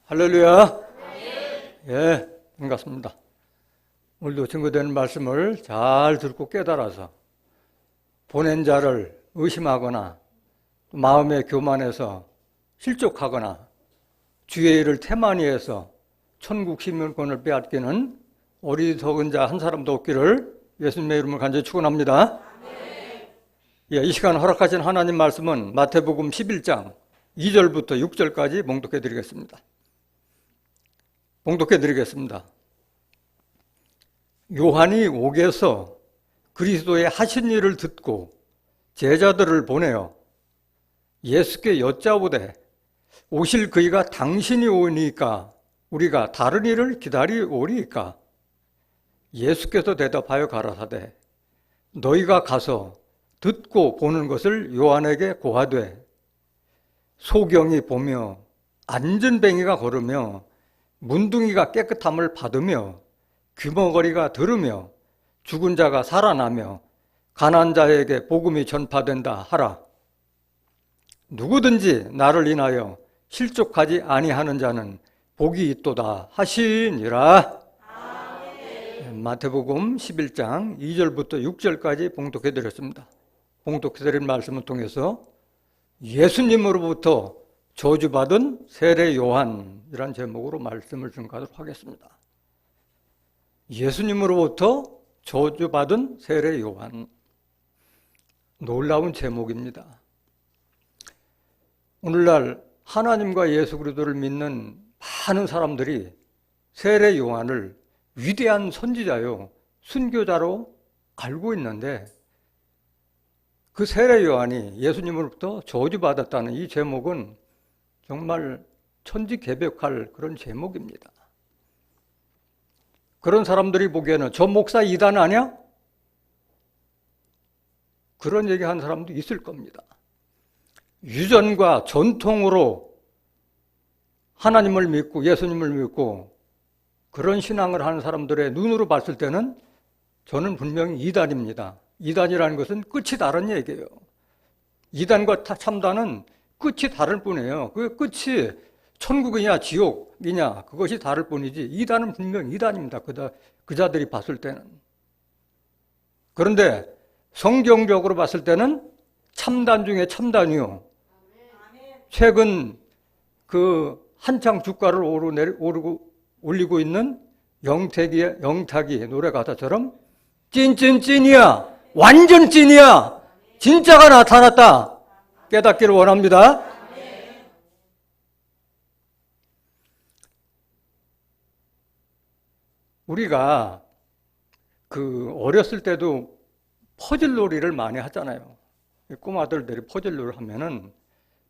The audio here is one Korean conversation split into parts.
할렐루야. 예, 반갑습니다. 오늘도 증거되는 말씀을 잘 듣고 깨달아서 보낸 자를 의심하거나 마음에 교만해서 실족하거나 주의 일을 태만히 해서 천국 시민권을 빼앗기는 어리석은 자 한 사람도 없기를 예수님의 이름을 간절히 축원합니다. 예, 이 시간 허락하신 하나님 말씀은 마태복음 11장 2절부터 6절까지 봉독해 드리겠습니다. 요한이 옥에서 그리스도의 하신 일을 듣고 제자들을 보내어 예수께 여짜오되 오실 그이가 당신이 오니까 우리가 다른 일을 기다리오리이까? 예수께서 대답하여 가라사대 너희가 가서 듣고 보는 것을 요한에게 고하되 소경이 보며 안전뱅이가 걸으며 문둥이가 깨끗함을 받으며 귀머거리가 들으며 죽은 자가 살아나며 가난한 자에게 복음이 전파된다 하라. 누구든지 나를 인하여 실족하지 아니하는 자는 복이 있도다 하시니라. 마태복음 11장 2절부터 6절까지 봉독해 드렸습니다. 봉독해 드린 말씀을 통해서 예수님으로부터 저주받은 세례 요한이란 제목으로 말씀을 증거하도록 하겠습니다. 예수님으로부터 저주받은 세례 요한. 놀라운 제목입니다. 오늘날 하나님과 예수 그리스도를 믿는 많은 사람들이 세례 요한을 위대한 선지자요, 순교자로 알고 있는데 그 세례 요한이 예수님으로부터 저주받았다는 이 제목은 정말 천지개벽할 그런 제목입니다. 그런 사람들이 보기에는 저 목사 이단 아니야? 그런 얘기하는 사람도 있을 겁니다. 유전과 전통으로 하나님을 믿고 예수님을 믿고 그런 신앙을 하는 사람들의 눈으로 봤을 때는 저는 분명히 이단입니다. 이단이라는 것은 끝이 다른 얘기예요. 이단과 참단은 끝이 다를 뿐이에요. 그 끝이 천국이냐 지옥이냐 그것이 다를 뿐이지 이단은 분명 이단입니다. 그 자들이 봤을 때는. 그런데 성경적으로 봤을 때는 참단 중에 참단이요. 최근 그 한창 주가를 올리고 있는 영탁이 노래 가사처럼 찐이야. 완전 찐이야. 진짜가 나타났다. 깨닫기를 원합니다. 우리가 그 어렸을 때도 퍼즐놀이를 많이 하잖아요. 꼬마들이 퍼즐놀이를 하면은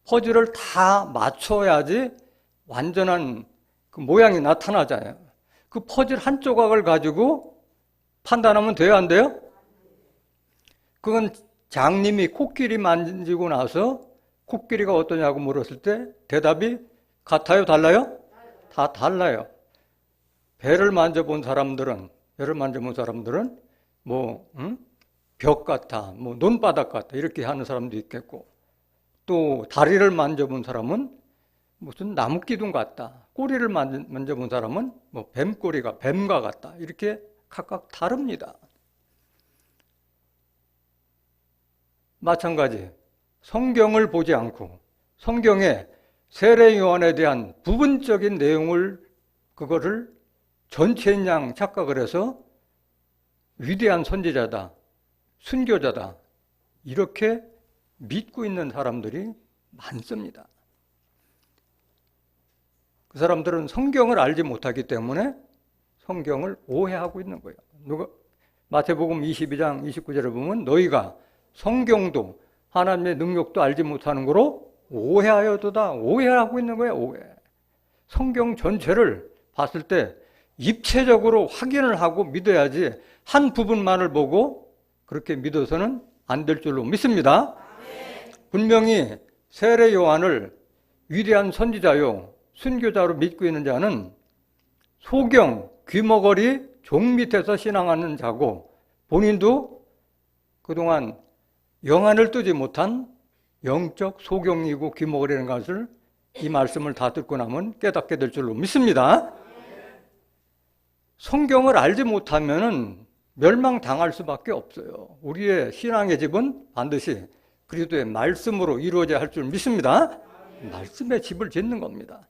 퍼즐을 다 맞춰야지 완전한 그 모양이 나타나잖아요. 그 퍼즐 한 조각을 가지고 판단하면 돼요, 안 돼요? 그건 장님이 코끼리 만지고 나서 코끼리가 어떠냐고 물었을 때 대답이 같아요, 달라요? 다 달라요. 배를 만져본 사람들은 벽 같아, 논바닥 같아 이렇게 하는 사람도 있겠고 또 다리를 만져본 사람은 무슨 나무기둥 같다. 꼬리를 만져본 사람은 뱀꼬리가 뱀과 같다. 이렇게 각각 다릅니다. 마찬가지 성경을 보지 않고 성경에 세례 요한에 대한 부분적인 내용을 그거를 전체인 양 착각을 해서 위대한 선지자다, 순교자다 이렇게 믿고 있는 사람들이 많습니다. 그 사람들은 성경을 알지 못하기 때문에 성경을 오해하고 있는 거예요. 마태복음 22장 29절에 보면 너희가 성경도 하나님의 능력도 알지 못하는 거로 오해하여도다. 오해하고 있는 거예요. 오해. 성경 전체를 봤을 때 입체적으로 확인을 하고 믿어야지 한 부분만을 보고 그렇게 믿어서는 안 될 줄로 믿습니다. 분명히 세례 요한을 위대한 선지자요 순교자로 믿고 있는 자는 소경, 귀머거리, 종 밑에서 신앙하는 자고 본인도 그동안 영안을 뜨지 못한 영적 소경이고 귀머거리라는 것을 이 말씀을 다 듣고 나면 깨닫게 될 줄로 믿습니다. 성경을 알지 못하면 멸망당할 수밖에 없어요. 우리의 신앙의 집은 반드시 그리스도의 말씀으로 이루어져야 할 줄 믿습니다. 말씀의 집을 짓는 겁니다.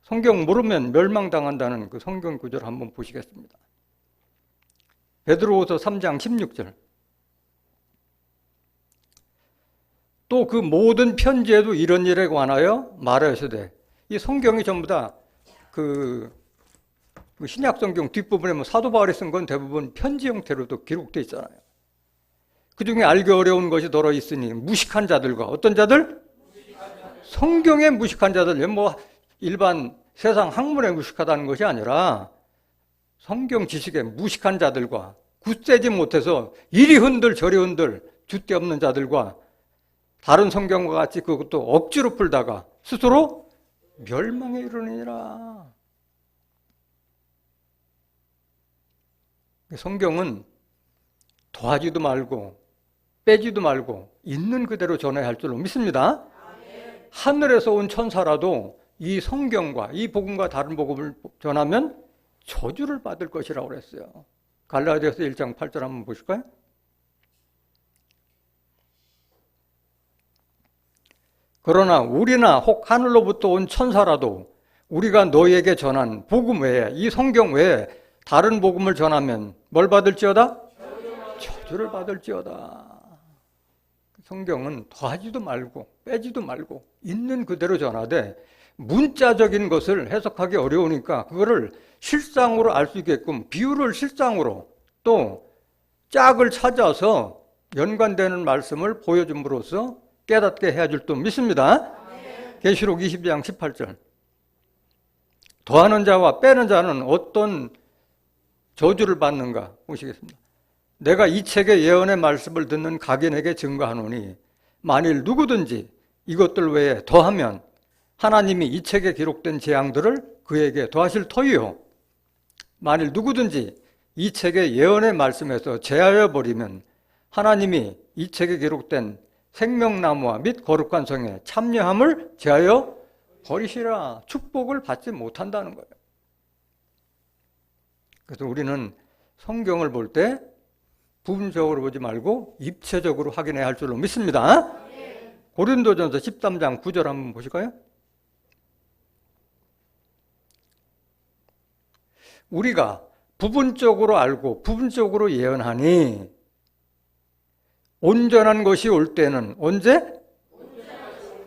성경 모르면 멸망당한다는 그 성경 구절 한번 보시겠습니다. 베드로후서 3장 16절. 또 그 모든 편지에도 이런 일에 관하여 말하시되, 이 성경이 전부 다 그 신약 성경 뒷부분에 뭐 사도 바울이 쓴 건 대부분 편지 형태로도 기록되어 있잖아요. 그 중에 알기 어려운 것이 더러 있으니 무식한 자들과 어떤 자들? 성경에 무식한 자들, 뭐 일반 세상 학문에 무식하다는 것이 아니라 성경 지식에 무식한 자들과 굳세지 못해서 이리 흔들 저리 흔들 줏대 없는 자들과 다른 성경과 같이 그것도 억지로 풀다가 스스로 멸망에 이르느니라. 성경은 더하지도 말고 빼지도 말고 있는 그대로 전해야 할 줄로 믿습니다. 하늘에서 온 천사라도 이 성경과 이 복음과 다른 복음을 전하면 저주를 받을 것이라고 그랬어요. 갈라디아서 1장 8절 한번 보실까요? 그러나 우리나 혹 하늘로부터 온 천사라도 우리가 너희에게 전한 복음 외에, 이 성경 외에 다른 복음을 전하면 뭘 받을지어다? 저주를 받을지어다. 성경은 더하지도 말고 빼지도 말고 있는 그대로 전하되, 문자적인 것을 해석하기 어려우니까 그거를 실상으로 알 수 있게끔 비유를 실상으로, 또 짝을 찾아서 연관되는 말씀을 보여줌으로써 깨닫게 해야 줄 또 믿습니다. 계시록 22장 18절. 더하는 자와 빼는 자는 어떤 저주를 받는가 보시겠습니다. 내가 이 책의 예언의 말씀을 듣는 각인에게 증거하노니 만일 누구든지 이것들 외에 더하면 하나님이 이 책에 기록된 재앙들을 그에게 더하실 터이요, 만일 누구든지 이 책의 예언의 말씀에서 제하여 버리면 하나님이 이 책에 기록된 생명나무와 및 거룩한 성에 참여함을 제하여 버리시라. 축복을 받지 못한다는 거예요. 그래서 우리는 성경을 볼 때 부분적으로 보지 말고 입체적으로 확인해야 할 줄로 믿습니다. 고린도전서 13장 9절 한번 보실까요? 우리가 부분적으로 알고 부분적으로 예언하니 온전한 것이 올 때는 언제?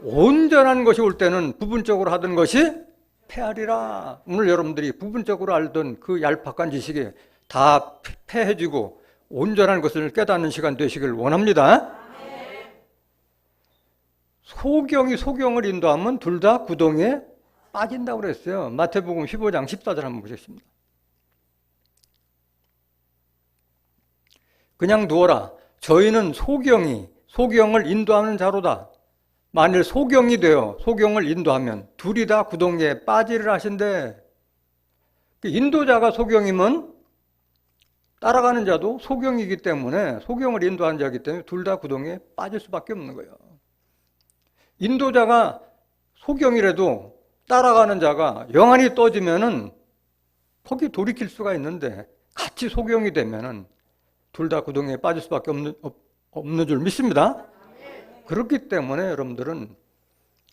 온전한 것이 올 때는 부분적으로 하던 것이 패하리라. 오늘 여러분들이 부분적으로 알던 그 얄팍한 지식이 다 패해지고 온전한 것을 깨닫는 시간 되시길 원합니다. 소경이 소경을 인도하면 둘 다 구덩이에 빠진다고 그랬어요. 마태복음 15장 14절 한번 보겠습니다. 그냥 두어라. 저희는 소경을 인도하는 자로다. 만일 소경이 되어 소경을 인도하면 둘이 다 구덩이에 빠지리라 하신대. 인도자가 소경이면 따라가는 자도 소경이기 때문에, 소경을 인도하는 자이기 때문에 둘 다 구덩이에 빠질 수밖에 없는 거예요. 인도자가 소경이라도 따라가는 자가 영안이 떠지면은 거기 돌이킬 수가 있는데, 같이 소경이 되면은 둘 다 구덩이에 빠질 수밖에 없는 줄 믿습니다. 그렇기 때문에 여러분들은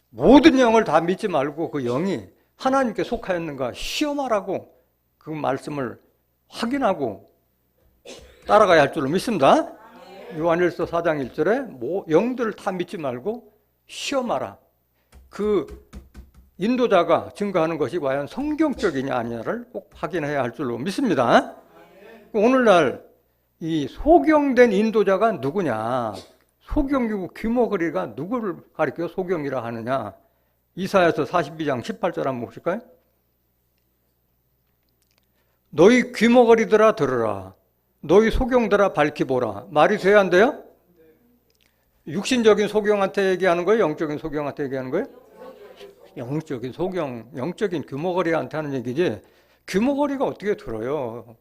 모든 영을 다 믿지 말고 그 영이 하나님께 속하였는가 시험하라고 그 말씀을 확인하고 따라가야 할 줄로 믿습니다. 요한일서 4장 1절에 영들을 다 믿지 말고 시험하라. 그 인도자가 증거하는 것이 과연 성경적이냐 아니냐를 꼭 확인해야 할 줄로 믿습니다. 오늘날 이 소경된 인도자가 누구냐? 소경이고 귀머거리가 누구를 가리켜 소경이라 하느냐? 이사야서 42장 18절 한번 보실까요? 너희 귀머거리들아 들으라. 너희 소경들아 밝히 보라. 말이 돼야 안 돼요? 육신적인 소경한테 얘기하는 거예요? 영적인 소경한테 얘기하는 거예요? 영적인 소경, 영적인 귀머거리한테 하는 얘기지 귀머거리가 어떻게 들어요?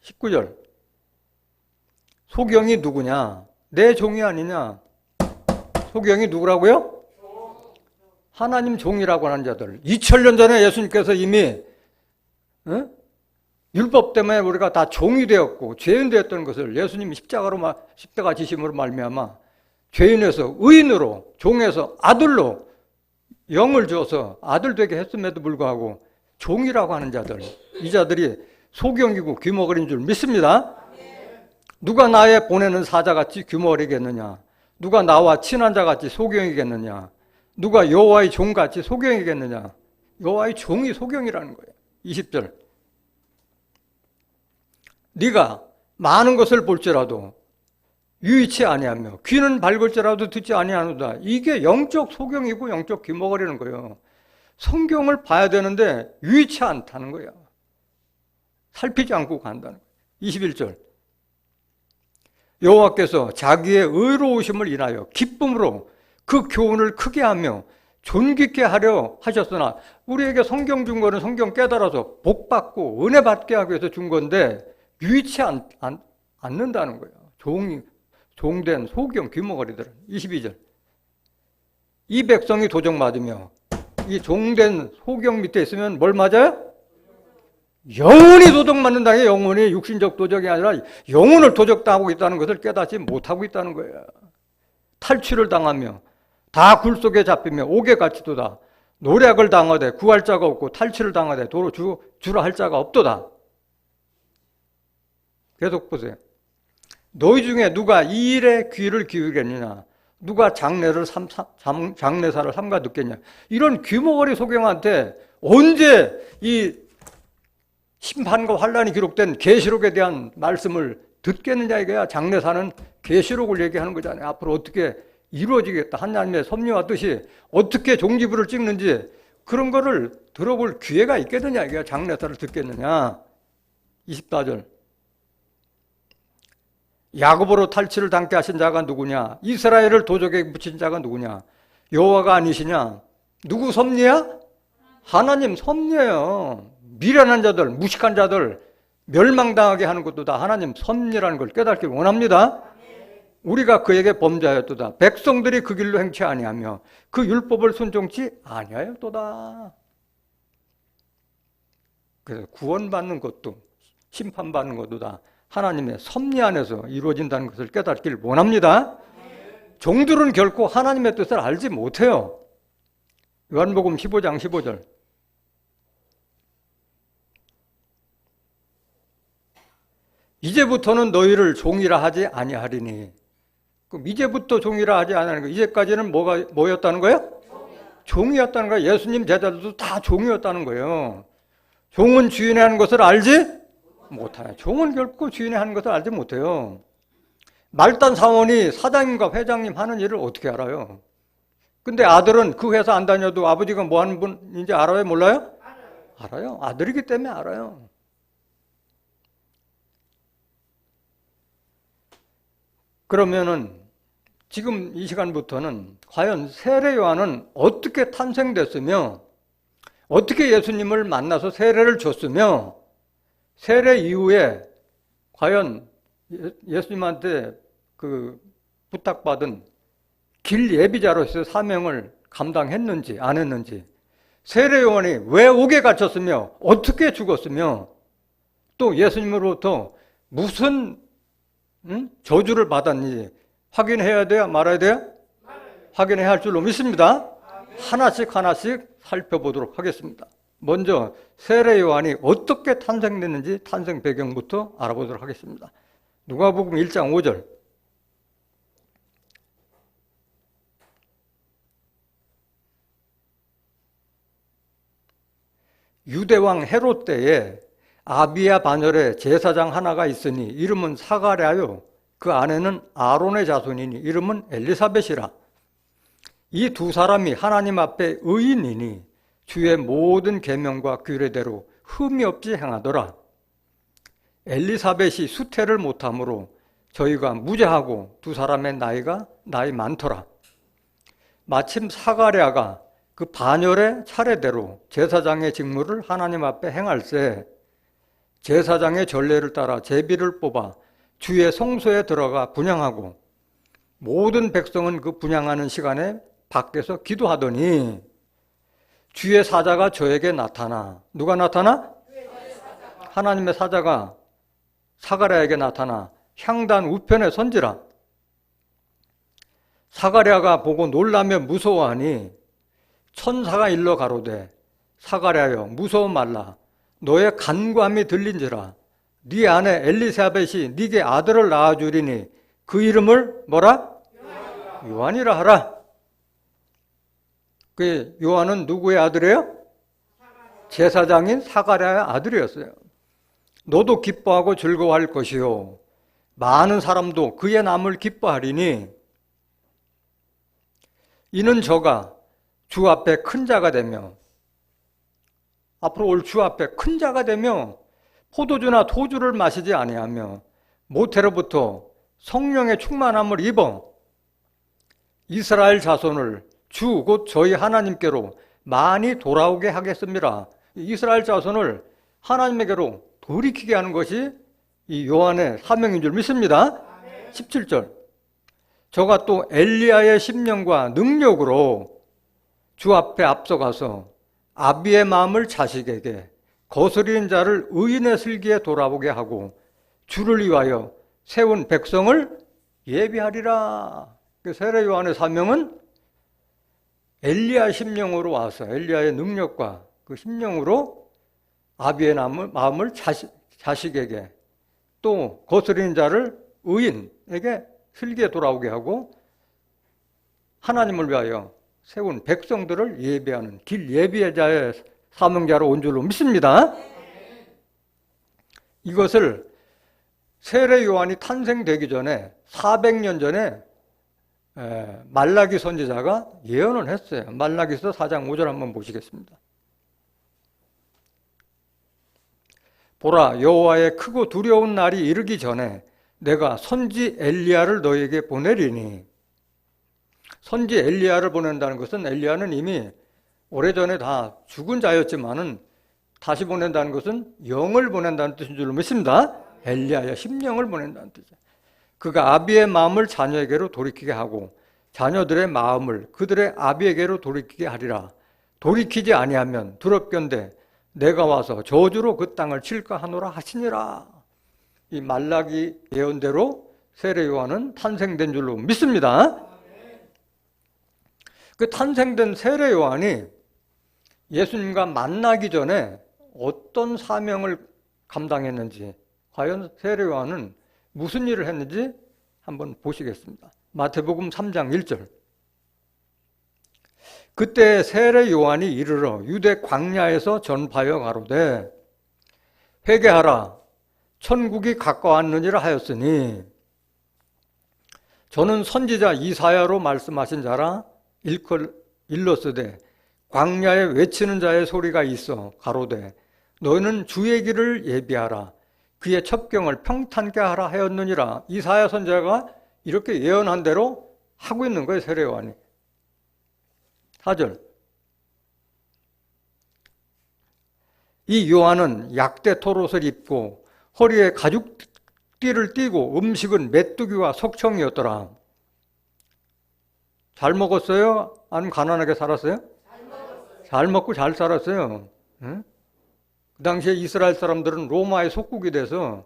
19절. 소경이 누구냐? 내 종이 아니냐? 소경이 누구라고요? 하나님 종이라고 하는 자들, 2000년 전에 예수님께서 이미 율법 때문에 우리가 다 종이 되었고 죄인 되었던 것을 예수님이 십자가 지심으로 말미암아 죄인에서 의인으로, 종에서 아들로 영을 주어서 아들 되게 했음에도 불구하고 종이라고 하는 자들, 이 자들이 소경이고 귀머거리인 줄 믿습니다. 누가 나의 보내는 사자같이 귀머거리겠느냐? 누가 나와 친한 자같이 소경이겠느냐? 누가 여호와의 종같이 소경이겠느냐? 여호와의 종이 소경이라는 거예요. 20절. 네가 많은 것을 볼지라도 유의치 아니하며 귀는 밝을지라도 듣지 아니하노다. 이게 영적 소경이고 영적 귀머거리는 거예요. 성경을 봐야 되는데 유의치 않다는 거예요. 살피지 않고 간다는 거예요. 21절. 여호와께서 자기의 의로우심을 인하여 기쁨으로 그 교훈을 크게 하며 존귀케 하려 하셨으나, 우리에게 성경 준 거는 성경 깨달아서 복 받고 은혜 받게 하기 위해서 준 건데 유의치 않는다는 거예요. 종된 소경 귀머거리들은. 22절. 이 백성이 도적 맞으며, 이 종된 소경 밑에 있으면 뭘 맞아요? 영원히 도적 맞는다. 영원히 육신적 도적이 아니라 영혼을 도적당하고 있다는 것을 깨닫지 못하고 있다는 거예요. 탈취를 당하며 다 굴 속에 잡히며 옥에 갇히도다. 노략을 당하되 구할 자가 없고 탈취를 당하되 도로 주라 할 자가 없도다. 계속 보세요. 너희 중에 누가 이 일에 귀를 기울이겠느냐? 누가 장례사를 삼가 듣겠냐? 이런 귀머거리 소경한테 언제 이 심판과 환란이 기록된 계시록에 대한 말씀을 듣겠느냐 이거야. 장례사는 계시록을 얘기하는 거잖아요. 앞으로 어떻게 이루어지겠다. 하나님의 섭리와 뜻이 어떻게 종지부를 찍는지 그런 거를 들어볼 기회가 있겠느냐 이거야. 장례사를 듣겠느냐. 24절. 야곱으로 탈취를 당케 하신 자가 누구냐? 이스라엘을 도적에 붙인 자가 누구냐? 여호와가 아니시냐? 누구 섭리야? 하나님 섭리예요. 미련한 자들, 무식한 자들 멸망당하게 하는 것도 다 하나님 섭리라는 걸 깨닫기 원합니다. 우리가 그에게 범죄하였도다. 백성들이 그 길로 행치 아니하며 그 율법을 순종치 아니하였도다. 그래서 구원받는 것도 심판받는 것도 다 하나님의 섭리 안에서 이루어진다는 것을 깨닫기를 원합니다. 종들은 결코 하나님의 뜻을 알지 못해요. 요한복음 15장 15절. 이제부터는 너희를 종이라 하지 아니하리니. 그럼 이제부터 종이라 하지 아니하는 거. 이제까지는 뭐였다는 거예요? 종이었다는 거예요. 예수님 제자들도 다 종이었다는 거예요. 종은 주인의 하는 것을 알지 못해요. 종은 결코 주인의 하는 것을 알지 못해요. 말단 사원이 사장님과 회장님 하는 일을 어떻게 알아요? 근데 아들은 그 회사 안 다녀도 아버지가 뭐 하는 분인지 알아요? 몰라요? 알아요. 아들이기 때문에 알아요. 그러면은 지금 이 시간부터는 과연 세례 요한은 어떻게 탄생됐으며 어떻게 예수님을 만나서 세례를 줬으며 세례 이후에 과연 예수님한테 그 부탁받은 길 예비자로서 사명을 감당했는지 안 했는지, 세례 요한이 왜 옥에 갇혔으며 어떻게 죽었으며 또 예수님으로부터 무슨 저주를 받았는지 확인해야 돼요? 말아야 돼요? 확인해야 할 줄로 믿습니다. 하나씩 살펴보도록 하겠습니다. 먼저 세례 요한이 어떻게 탄생됐는지 탄생 배경부터 알아보도록 하겠습니다. 누가복음 1장 5절. 유대왕 헤롯 때에 아비야 반열에 제사장 하나가 있으니 이름은 사가랴요. 그 아내는 아론의 자손이니 이름은 엘리사벳이라. 이 두 사람이 하나님 앞에 의인이니 주의 모든 계명과 규례대로 흠이 없이 행하더라. 엘리사벳이 수태를 못하므로 저희가 무죄하고 두 사람의 나이 많더라. 마침 사가랴가 그 반열의 차례대로 제사장의 직무를 하나님 앞에 행할세 제사장의 전례를 따라 제비를 뽑아 주의 성소에 들어가 분향하고 모든 백성은 그 분향하는 시간에 밖에서 기도하더니 주의 사자가 저에게 나타나. 누가 나타나? 하나님의 사자가 사가랴에게 나타나 향단 우편에 선지라. 사가랴가 보고 놀라며 무서워하니 천사가 일러 가로되 사가랴여 무서워 말라. 너의 간구함이 들린지라. 네 아내 엘리사벳이 네게 아들을 낳아주리니 그 이름을 뭐라? 요한이라 하라. 그 요한은 누구의 아들이에요? 제사장인 사가랴의 아들이었어요. 너도 기뻐하고 즐거워할 것이요 많은 사람도 그의 남을 기뻐하리니 이는 저가 주 앞에 큰 자가 되며 앞으로 올 주 앞에 큰 자가 되며 포도주나 도주를 마시지 아니하며 모태로부터 성령의 충만함을 입어 이스라엘 자손을 주 곧 저희 하나님께로 많이 돌아오게 하겠습니다. 이스라엘 자손을 하나님에게로 돌이키게 하는 것이 이 요한의 사명인 줄 믿습니다. 17절 저가 또 엘리야의 심령과 능력으로 주 앞에 앞서가서 아비의 마음을 자식에게 거스리는 자를 의인의 슬기에 돌아보게 하고 주를 위하여 세운 백성을 예비하리라. 세례 요한의 사명은 엘리야 심령으로 와서 엘리야의 능력과 그 심령으로 아비의 마음을 자식에게 또 거스리는 자를 의인에게 슬기에 돌아오게 하고 하나님을 위하여 세운 백성들을 예비하는 길 예비자의 사명자로 온 줄로 믿습니다. 이것을 세례 요한이 탄생되기 전에 400년 전에 말라기 선지자가 예언을 했어요. 말라기서 4장 5절 한번 보시겠습니다. 보라 여호와의 크고 두려운 날이 이르기 전에 내가 선지 엘리야를 너에게 보내리니. 선지 엘리야를 보낸다는 것은 엘리야는 이미 오래전에 다 죽은 자였지만은 다시 보낸다는 것은 영을 보낸다는 뜻인 줄로 믿습니다. 엘리야의 심령을 보낸다는 뜻이에요. 그가 아비의 마음을 자녀에게로 돌이키게 하고 자녀들의 마음을 그들의 아비에게로 돌이키게 하리라. 돌이키지 아니하면 두렵건대 내가 와서 저주로 그 땅을 칠까 하노라 하시니라. 이 말라기 예언대로 세례 요한은 탄생된 줄로 믿습니다. 그 탄생된 세례 요한이 예수님과 만나기 전에 어떤 사명을 감당했는지, 과연 세례 요한은 무슨 일을 했는지 한번 보시겠습니다. 마태복음 3장 1절. 그때 세례 요한이 이르러 유대 광야에서 전파하여 가로되 회개하라 천국이 가까웠느니라 하였으니 저는 선지자 이사야로 말씀하신 자라 일렀으되 광야에 외치는 자의 소리가 있어 가로되 너희는 주의 길을 예비하라 그의 첩경을 평탄케 하라 하였느니라. 이사야 선지자가 이렇게 예언한 대로 하고 있는 거예요. 세례 요한이. 4절. 이 요한은 약대 토롯을 입고 허리에 가죽띠를 띠고 음식은 메뚜기와 석청이었더라. 잘 먹었어요? 아니면 가난하게 살았어요? 잘 먹고 잘 살았어요. 응? 그 당시에 이스라엘 사람들은 로마의 속국이 돼서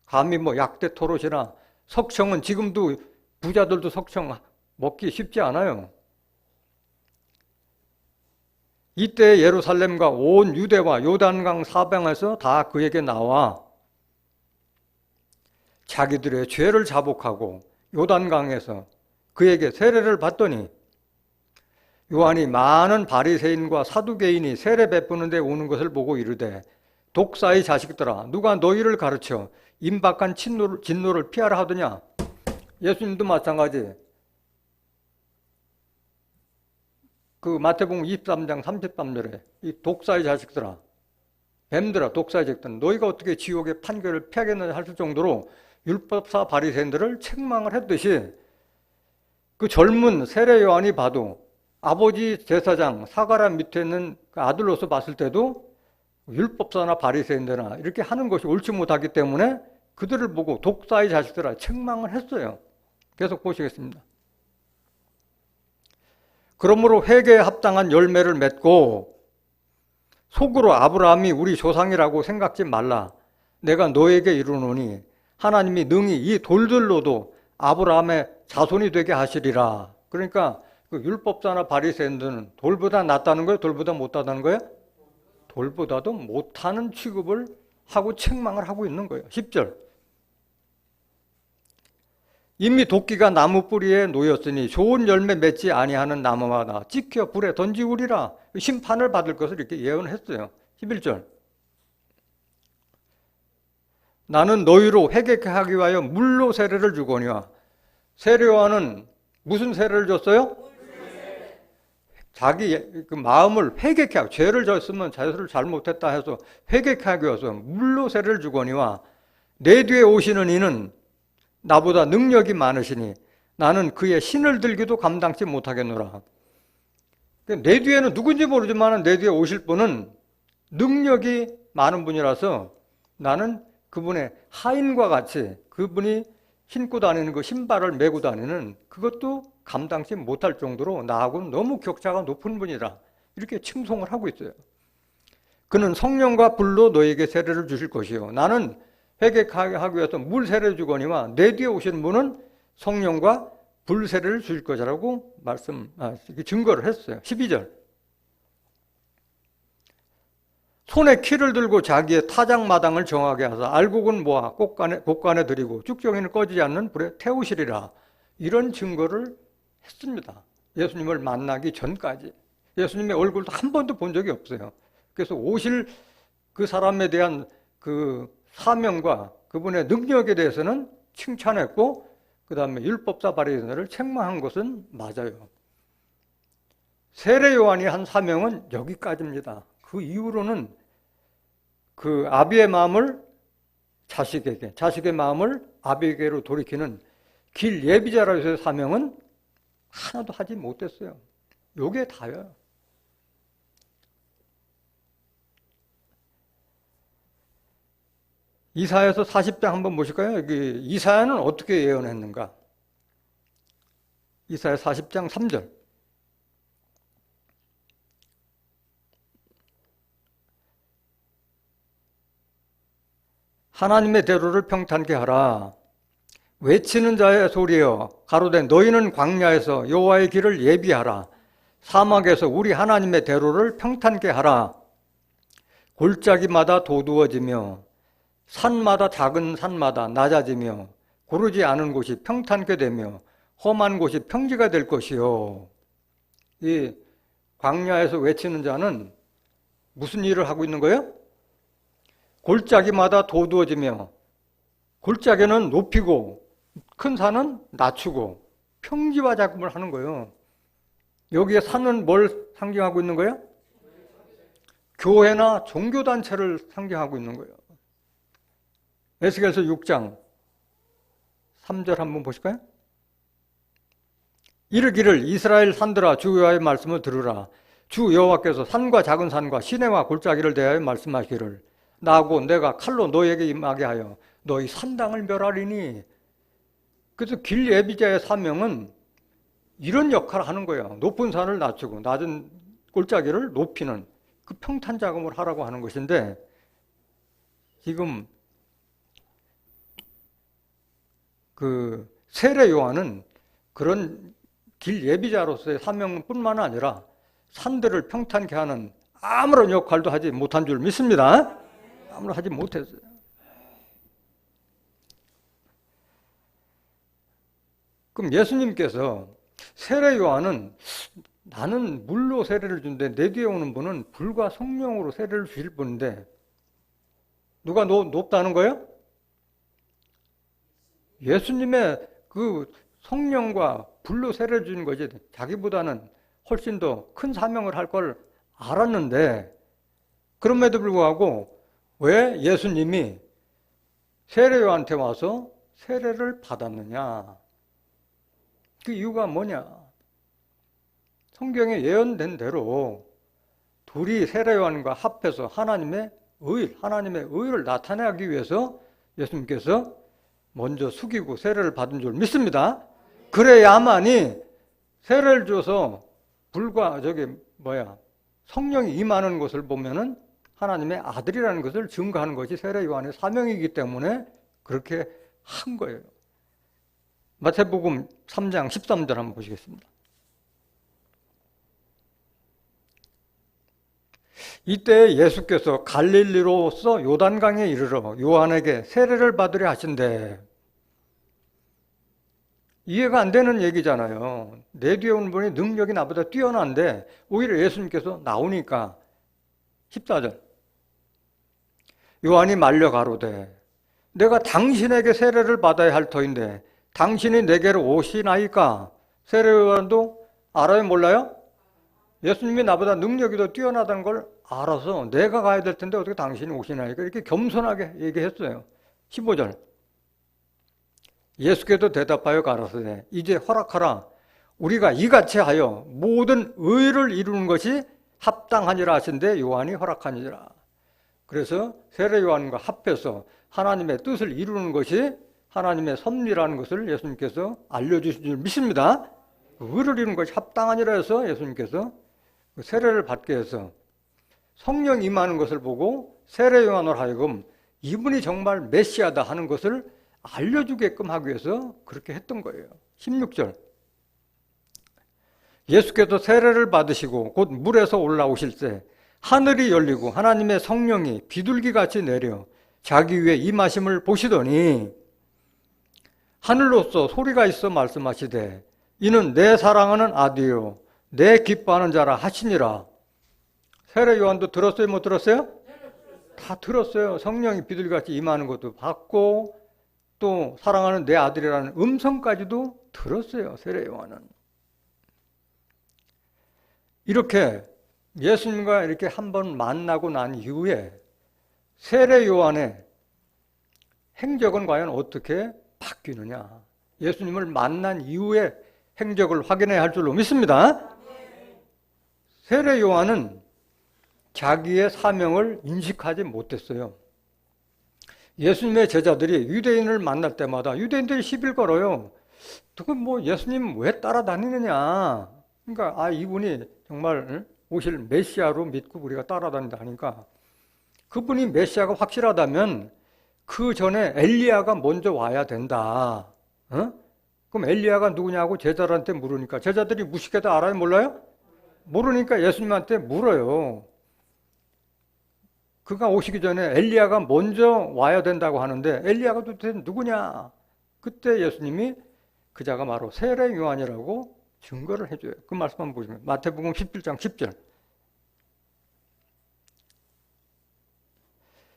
감히 뭐 약대 토롯이나 석청은 지금도 부자들도 석청 먹기 쉽지 않아요. 이때 예루살렘과 온 유대와 요단강 사방에서 다 그에게 나와 자기들의 죄를 자복하고 요단강에서 그에게 세례를 받더니 요한이 많은 바리새인과 사두개인이 세례 베푸는 데 오는 것을 보고 이르되 독사의 자식들아 누가 너희를 가르쳐 임박한 진노를 피하라 하더냐. 예수님도 마찬가지. 그 마태복음 23장 33절에 이 독사의 자식들아 뱀들아 독사의 자식들아 너희가 어떻게 지옥의 판결을 피하겠느냐 할 정도로 율법사 바리새인들을 책망을 했듯이 그 젊은 세례 요한이 봐도 아버지 제사장 사가랴 밑에 있는 그 아들로서 봤을 때도 율법사나 바리새인들이나 이렇게 하는 것이 옳지 못하기 때문에 그들을 보고 독사의 자식들아 책망을 했어요. 계속 보시겠습니다. 그러므로 회개에 합당한 열매를 맺고 속으로 아브라함이 우리 조상이라고 생각지 말라. 내가 너에게 이르노니 하나님이 능히 이 돌들로도 아브라함의 자손이 되게 하시리라. 그러니까 그 율법자나 바리새인들은 돌보다 낫다는 거예요? 돌보다 못하다는 거예요? 돌보다도 못하는 취급을 하고 책망을 하고 있는 거예요. 10절. 이미 도끼가 나무 뿌리에 놓였으니 좋은 열매 맺지 아니하는 나무마다 찍혀 불에 던지우리라. 심판을 받을 것을 이렇게 예언했어요. 11절. 나는 너희로 회개케 하기 위하여 물로 세례를 주거니와. 세례요한은 무슨 세례를 줬어요? 자기 그 마음을 회개케 하고, 죄를 졌으면 자기를 잘못했다 해서 회개케 하기 위해서 물로 세례를 주거니와 내 뒤에 오시는 이는 나보다 능력이 많으시니 나는 그의 신을 들기도 감당치 못하겠노라. 내 뒤에는 누군지 모르지만 내 뒤에 오실 분은 능력이 많은 분이라서 나는 그분의 하인과 같이 그분이 신고 다니는 그 신발을 메고 다니는 그것도 감당치 못할 정도로 나하고는 너무 격차가 높은 분이라 이렇게 칭송을 하고 있어요. 그는 성령과 불로 너에게 세례를 주실 것이요 나는 회개하게 하기 위해서 물 세례를 주거니와 내 뒤에 오시는 분은 성령과 불 세례를 주실 것이라고 증거를 했어요. 12절. 손에 키를 들고 자기의 타작마당을 정하게 하사 알곡은 모아 곳간에 들이고 쭉정이는 꺼지지 않는 불에 태우시리라. 이런 증거를 했습니다. 예수님을 만나기 전까지. 예수님의 얼굴도 한 번도 본 적이 없어요. 그래서 오실 그 사람에 대한 그 사명과 그분의 능력에 대해서는 칭찬했고 그 다음에 율법사 바리새인들을 책망한 것은 맞아요. 세례 요한이 한 사명은 여기까지입니다. 그 이후로는 그 아비의 마음을 자식에게, 자식의 마음을 아비에게로 돌이키는 길 예비자로서의 사명은 하나도 하지 못했어요. 요게 다예요. 이사야서 40장 한번 보실까요? 여기 이사야는 어떻게 예언했는가? 이사야 40장 3절. 하나님의 대로를 평탄케 하라. 외치는 자의 소리여 가로되 너희는 광야에서 여호와의 길을 예비하라. 사막에서 우리 하나님의 대로를 평탄케 하라. 골짜기마다 도두어지며 산마다 작은 산마다 낮아지며 고르지 않은 곳이 평탄케 되며 험한 곳이 평지가 될 것이요. 이 광야에서 외치는 자는 무슨 일을 하고 있는 거예요? 골짜기마다 도두어지며, 골짜기는 높이고 큰 산은 낮추고 평지화 작업을 하는 거예요. 여기에 산은 뭘 상징하고 있는 거예요? 교회나 종교단체를 상징하고 있는 거예요. 에스겔서 6장 3절 한번 보실까요? 이르기를 이스라엘 산들아 주 여호와의 말씀을 들으라. 주 여호와께서 산과 작은 산과 시내와 골짜기를 대하여 말씀하시기를 나고 내가 칼로 너에게 임하게 하여 너희 산당을 멸하리니. 그래서 길 예비자의 사명은 이런 역할을 하는 거예요. 높은 산을 낮추고 낮은 골짜기를 높이는 그 평탄 작업을 하라고 하는 것인데, 지금 그 세례 요한은 그런 길 예비자로서의 사명뿐만 아니라 산들을 평탄케 하는 아무런 역할도 하지 못한 줄 믿습니다. 아무런 하지 못했어요. 그럼 예수님께서 세례 요한은 나는 물로 세례를 준대 내 뒤에 오는 분은 불과 성령으로 세례를 주실 분인데 누가 높다는 거예요? 예수님의 그 성령과 불로 세례를 주는 거지 자기보다는 훨씬 더 큰 사명을 할 걸 알았는데, 그럼에도 불구하고 왜 예수님이 세례요한테 와서 세례를 받았느냐? 그 이유가 뭐냐? 성경에 예언된 대로 둘이 세례요한과 합해서 하나님의 의를 나타내기 위해서 예수님께서 먼저 숙이고 세례를 받은 줄 믿습니다. 그래야만이 세례를 줘서 불과 성령이 임하는 것을 보면은 하나님의 아들이라는 것을 증거하는 것이 세례 요한의 사명이기 때문에 그렇게 한 거예요. 마태복음 3장 13절 한번 보시겠습니다. 이때 예수께서 갈릴리로서 요단강에 이르러 요한에게 세례를 받으려 하신대. 이해가 안 되는 얘기잖아요. 내 뒤에 오는 분이 능력이 나보다 뛰어난데 오히려 예수님께서 나오니까 14절 요한이 말려 가로되 내가 당신에게 세례를 받아야 할 터인데 당신이 내게로 오시나이까. 세례 요한도 알아요 몰라요? 예수님이 나보다 능력이 더 뛰어나다는 걸 알아서 내가 가야 될 텐데 어떻게 당신이 오시나이까 이렇게 겸손하게 얘기했어요. 15절 예수께서 대답하여 가라사대 이제 허락하라. 우리가 이같이 하여 모든 의를 이루는 것이 합당하니라 하신데 요한이 허락하니라. 그래서 세례 요한과 합해서 하나님의 뜻을 이루는 것이 하나님의 섭리라는 것을 예수님께서 알려주신 줄 믿습니다. 의를 이루는 것이 합당하니라 해서 예수님께서 세례를 받게 해서 성령 임하는 것을 보고 세례 요한으로 하여금 이분이 정말 메시아다 하는 것을 알려주게끔 하기 위해서 그렇게 했던 거예요. 16절 예수께서 세례를 받으시고 곧 물에서 올라오실 때 하늘이 열리고 하나님의 성령이 비둘기같이 내려 자기 위에 임하심을 보시더니 하늘로서 소리가 있어 말씀하시되 이는 내 사랑하는 아들이요 내 기뻐하는 자라 하시니라. 세례 요한도 들었어요? 못 들었어요? 다 들었어요. 성령이 비둘기같이 임하는 것도 봤고 또 사랑하는 내 아들이라는 음성까지도 들었어요. 세례 요한은. 이렇게 예수님과 이렇게 한번 만나고 난 이후에 세례 요한의 행적은 과연 어떻게 바뀌느냐. 예수님을 만난 이후에 행적을 확인해야 할 줄로 믿습니다. 세례 요한은 자기의 사명을 인식하지 못했어요. 예수님의 제자들이 유대인을 만날 때마다 유대인들이 시비를 걸어요. 그건 뭐 예수님 왜 따라다니느냐. 그러니까 이분이 정말 오실 메시아로 믿고 우리가 따라다닌다 하니까 그분이 메시아가 확실하다면 그 전에 엘리야가 먼저 와야 된다. 그럼 엘리야가 누구냐고 제자들한테 물으니까 제자들이 무식해도 알아요 몰라요? 모르니까 예수님한테 물어요. 그가 오시기 전에 엘리야가 먼저 와야 된다고 하는데 엘리야가 도대체 누구냐? 그때 예수님이 그 자가 바로 세례 요한이라고 증거를 해줘요. 그 말씀 한번 보시면 마태복음 17장 10절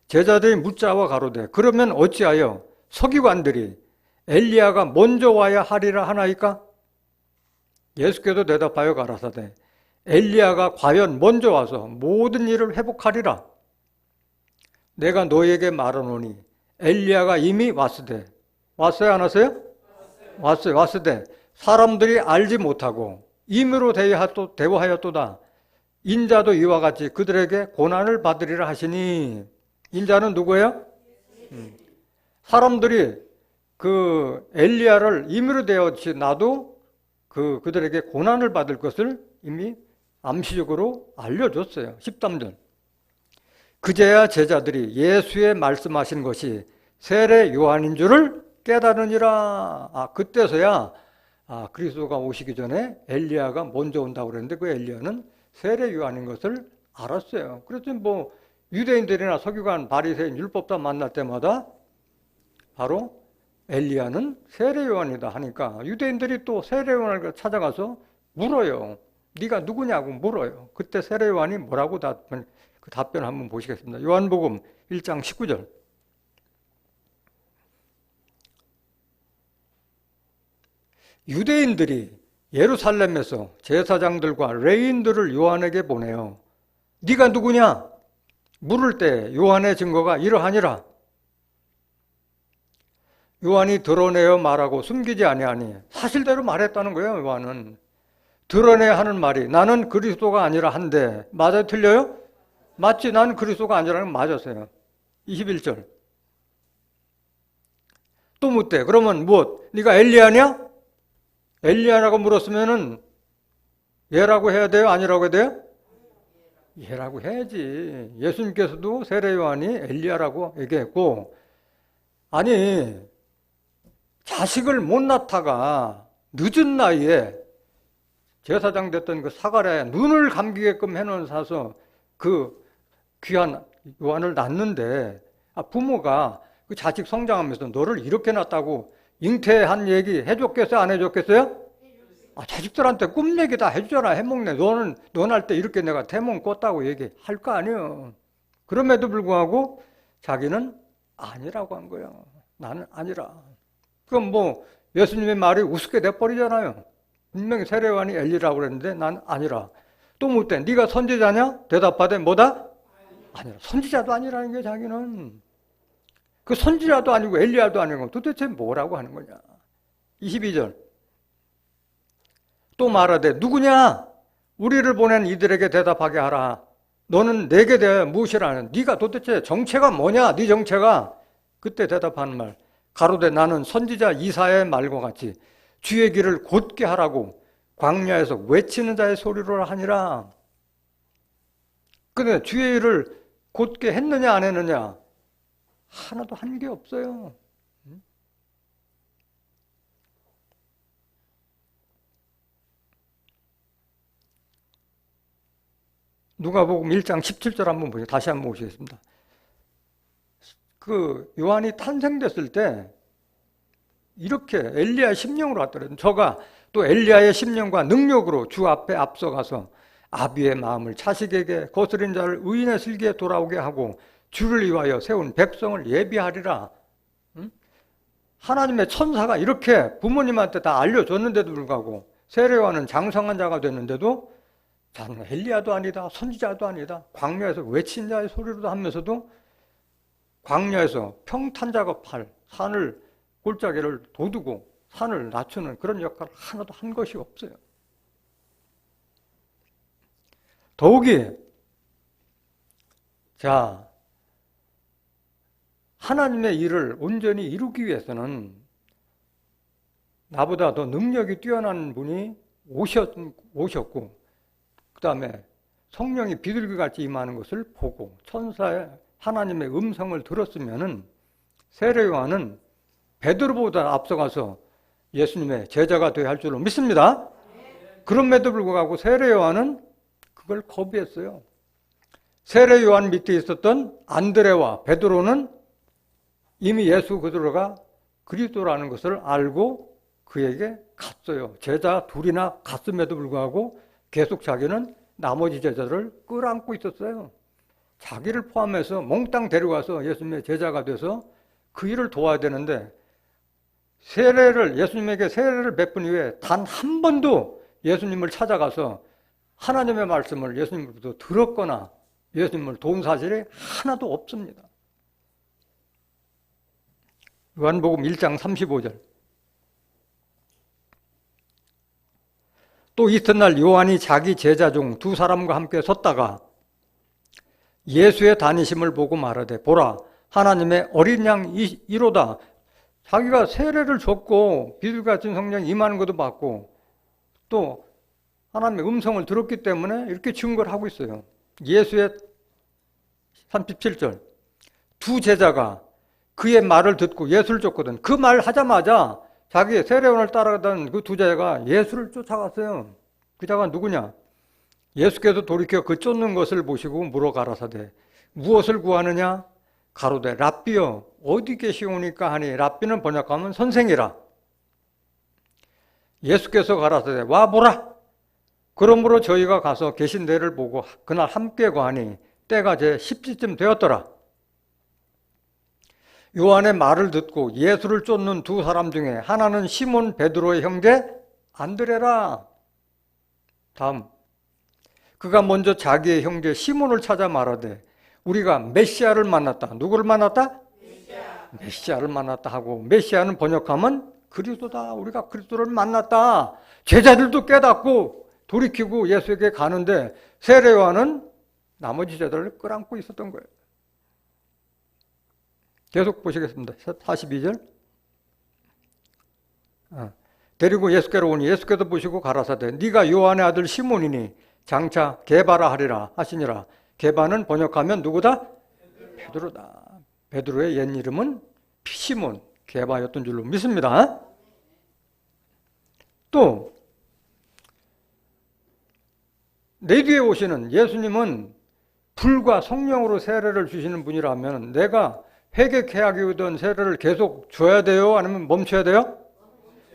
제자들이 묻자와 가로되 그러면 어찌하여 서기관들이 엘리야가 먼저 와야 하리라 하나이까? 예수께서 대답하여 가라사대 엘리야가 과연 먼저 와서 모든 일을 회복하리라. 내가 너에게 말하노니 엘리야가 이미 왔으되 왔어요 안 왔어요? 왔어요. 왔으되 사람들이 알지 못하고 임의로 대화하였도다. 인자도 이와 같이 그들에게 고난을 받으리라 하시니 인자는 누구예요? 사람들이 그 엘리야를 임의로 대하지 나도 그들에게 고난을 받을 것을 이미 암시적으로 알려줬어요. 13절 그제야 제자들이 예수의 말씀하신 것이 세례 요한인 줄을 깨달으니라. 그때서야 그리스도가 오시기 전에 엘리야가 먼저 온다고 그랬는데 그 엘리야는 세례 요한인 것을 알았어요. 그래서 뭐 유대인들이나 서기관, 바리새인, 율법자 만날 때마다 바로 엘리야는 세례 요한이다 하니까 유대인들이 또 세례 요한을 찾아가서 물어요. 네가 누구냐고 물어요. 그때 세례 요한이 뭐라고 그 답변을 한번 보시겠습니다. 요한복음 1장 19절 유대인들이 예루살렘에서 제사장들과 레위인들을 요한에게 보내요. 네가 누구냐? 물을 때 요한의 증거가 이러하니라. 요한이 드러내어 말하고 숨기지 아니하니 사실대로 말했다는 거예요. 요한은 드러내야 하는 말이 나는 그리스도가 아니라 한데 맞아요? 틀려요? 맞지? 나는 그리스도가 아니라는 건 맞았어요. 21절 또 묻대. 그러면 무엇? 네가 엘리야냐? 엘리야라고 물었으면은 얘라고 해야 돼요? 아니라고 해야 돼요? 이해라고 해야지. 예수님께서도 세례 요한이 엘리야라고 얘기했고, 아니 자식을 못 낳다가 늦은 나이에 제사장 됐던 그 사가랴에 눈을 감기게끔 해놓은 사서 그 귀한 요한을 낳는데, 부모가 그 자식 성장하면서 너를 이렇게 낳았다고 잉태한 얘기 해줬겠어요? 안 해줬겠어요? 자식들한테 꿈 얘기 다 해주잖아. 해먹네. 너는 너 날 때 이렇게 내가 태몽 꿨다고 얘기할 거 아니에요. 그럼에도 불구하고 자기는 아니라고 한 거예요. 나는 아니라. 그럼 뭐 예수님의 말이 우습게 돼버리잖아요. 분명히 세례 요한이 엘리라고 그랬는데 난 아니라. 또 묻대. 네가 선지자냐? 대답하되 뭐다? 아니라. 선지자도 아니라는 게 자기는. 그 선지자도 아니고 엘리야도 아니고 도대체 뭐라고 하는 거냐. 22절. 또 말하되 누구냐? 우리를 보낸 이들에게 대답하게 하라. 너는 내게 대해 무엇이라는? 네가 도대체 정체가 뭐냐? 네 정체가. 그때 대답하는 말. 가로되 나는 선지자 이사야의 말과 같이 주의 길을 곧게 하라고 광야에서 외치는 자의 소리로 하니라. 근데 주의 일을 곧게 했느냐 안 했느냐? 하나도 한 게 없어요. 누가복음 1장 17절 한번 보세요. 다시 한번 보시겠습니다. 그 요한이 탄생됐을 때 이렇게 엘리야의 심령으로 왔더래요. 저가 또 엘리야의 심령과 능력으로 주 앞에 앞서가서 아비의 마음을 자식에게 거스린 자를 의인의 슬기에 돌아오게 하고 주를 위하여 세운 백성을 예비하리라. 하나님의 천사가 이렇게 부모님한테 다 알려줬는데도 불구하고 세례 요한은 장성한 자가 됐는데도 자는 엘리야도 아니다, 선지자도 아니다, 광야에서 외친 자의 소리로도 하면서도 광야에서 평탄 작업할 산을 골짜기를 돋우고 산을 낮추는 그런 역할을 하나도 한 것이 없어요. 더욱이 자 하나님의 일을 온전히 이루기 위해서는 나보다 더 능력이 뛰어난 분이 오셨고 그 다음에 성령이 비둘기같이 임하는 것을 보고 천사의 하나님의 음성을 들었으면은 세례 요한은 베드로보다 앞서가서 예수님의 제자가 되어야 할 줄로 믿습니다. 그럼에도 불구하고 세례 요한은 그걸 거부했어요. 세례 요한 밑에 있었던 안드레와 베드로는 이미 예수 그리스도가 그리스도라는 것을 알고 그에게 갔어요. 제자 둘이나 갔음에도 불구하고 계속 자기는 나머지 제자들을 끌어안고 있었어요. 자기를 포함해서 몽땅 데려가서 예수님의 제자가 돼서 그 일을 도와야 되는데 예수님에게 세례를 베푼 이후에 단 한 번도 예수님을 찾아가서 하나님의 말씀을 예수님으로부터 들었거나 예수님을 도운 사실이 하나도 없습니다. 요한복음 1장 35절. 또 이튿날 요한이 자기 제자 중 두 사람과 함께 섰다가 예수의 다니심을 보고 말하되 보라 하나님의 어린 양 이로다. 자기가 세례를 줬고 비둘기같은 성령이 임하는 것도 봤고 또 하나님의 음성을 들었기 때문에 이렇게 증거를 하고 있어요. 예수의 37절. 두 제자가 그의 말을 듣고 예수를 쫓거든. 그 말 하자마자 자기 세례원을 따라가던 그 두 제자가 예수를 쫓아갔어요. 그 자가 누구냐? 예수께서 돌이켜 그 쫓는 것을 보시고 물어 가라사대 무엇을 구하느냐? 가로되 랍비여 어디 계시오니까 하니 랍비는 번역하면 선생이라. 예수께서 가라사대 와 보라. 그러므로 저희가 가서 계신 데를 보고 그날 함께 거하니 때가 제 10시쯤 되었더라. 요한의 말을 듣고 예수를 쫓는 두 사람 중에 하나는 시몬 베드로의 형제 안드레라. 다음 그가 먼저 자기의 형제 시몬을 찾아 말하되 우리가 메시아를 만났다. 누구를 만났다? 메시아를 만났다 하고 메시아는 번역하면 그리스도다. 우리가 그리스도를 만났다. 제자들도 깨닫고 돌이키고 예수에게 가는데 세례 요한은 나머지 제자들을 끌어안고 있었던 거예요. 계속 보시겠습니다. 42절. 데리고 예수께로 오니 예수께서 보시고 가라사대 네가 요한의 아들 시몬이니 장차 게바라 하리라 하시니라. 게바는 번역하면 누구다? 베드로다. 베드로의 옛 이름은 피시몬 게바였던 줄로 믿습니다. 또 내 뒤에 오시는 예수님은 불과 성령으로 세례를 주시는 분이라면 내가 회개케하기위한 세례를 계속 줘야 돼요? 아니면 멈춰야 돼요?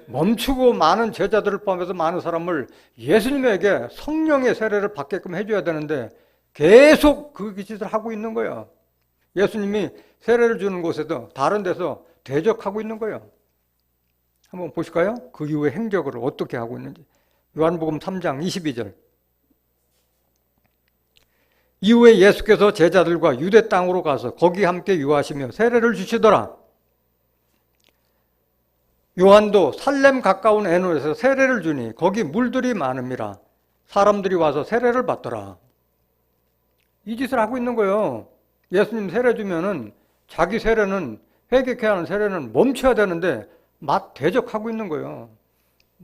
멈추고 많은 제자들을 포함해서 많은 사람을 예수님에게 성령의 세례를 받게끔 해줘야 되는데 계속 그 짓을 하고 있는 거예요. 예수님이 세례를 주는 곳에도 다른 데서 대적하고 있는 거예요. 한번 보실까요? 그 이후의 행적을 어떻게 하고 있는지. 요한복음 3장 22절. 이후에 예수께서 제자들과 유대 땅으로 가서 거기 함께 유하시며 세례를 주시더라. 요한도 살렘 가까운 에노에서 세례를 주니 거기 물들이 많음이라. 사람들이 와서 세례를 받더라. 이 짓을 하고 있는 거예요. 예수님 세례 주면은 자기 세례는, 회개케 하는 세례는 멈춰야 되는데 막 대적하고 있는 거예요.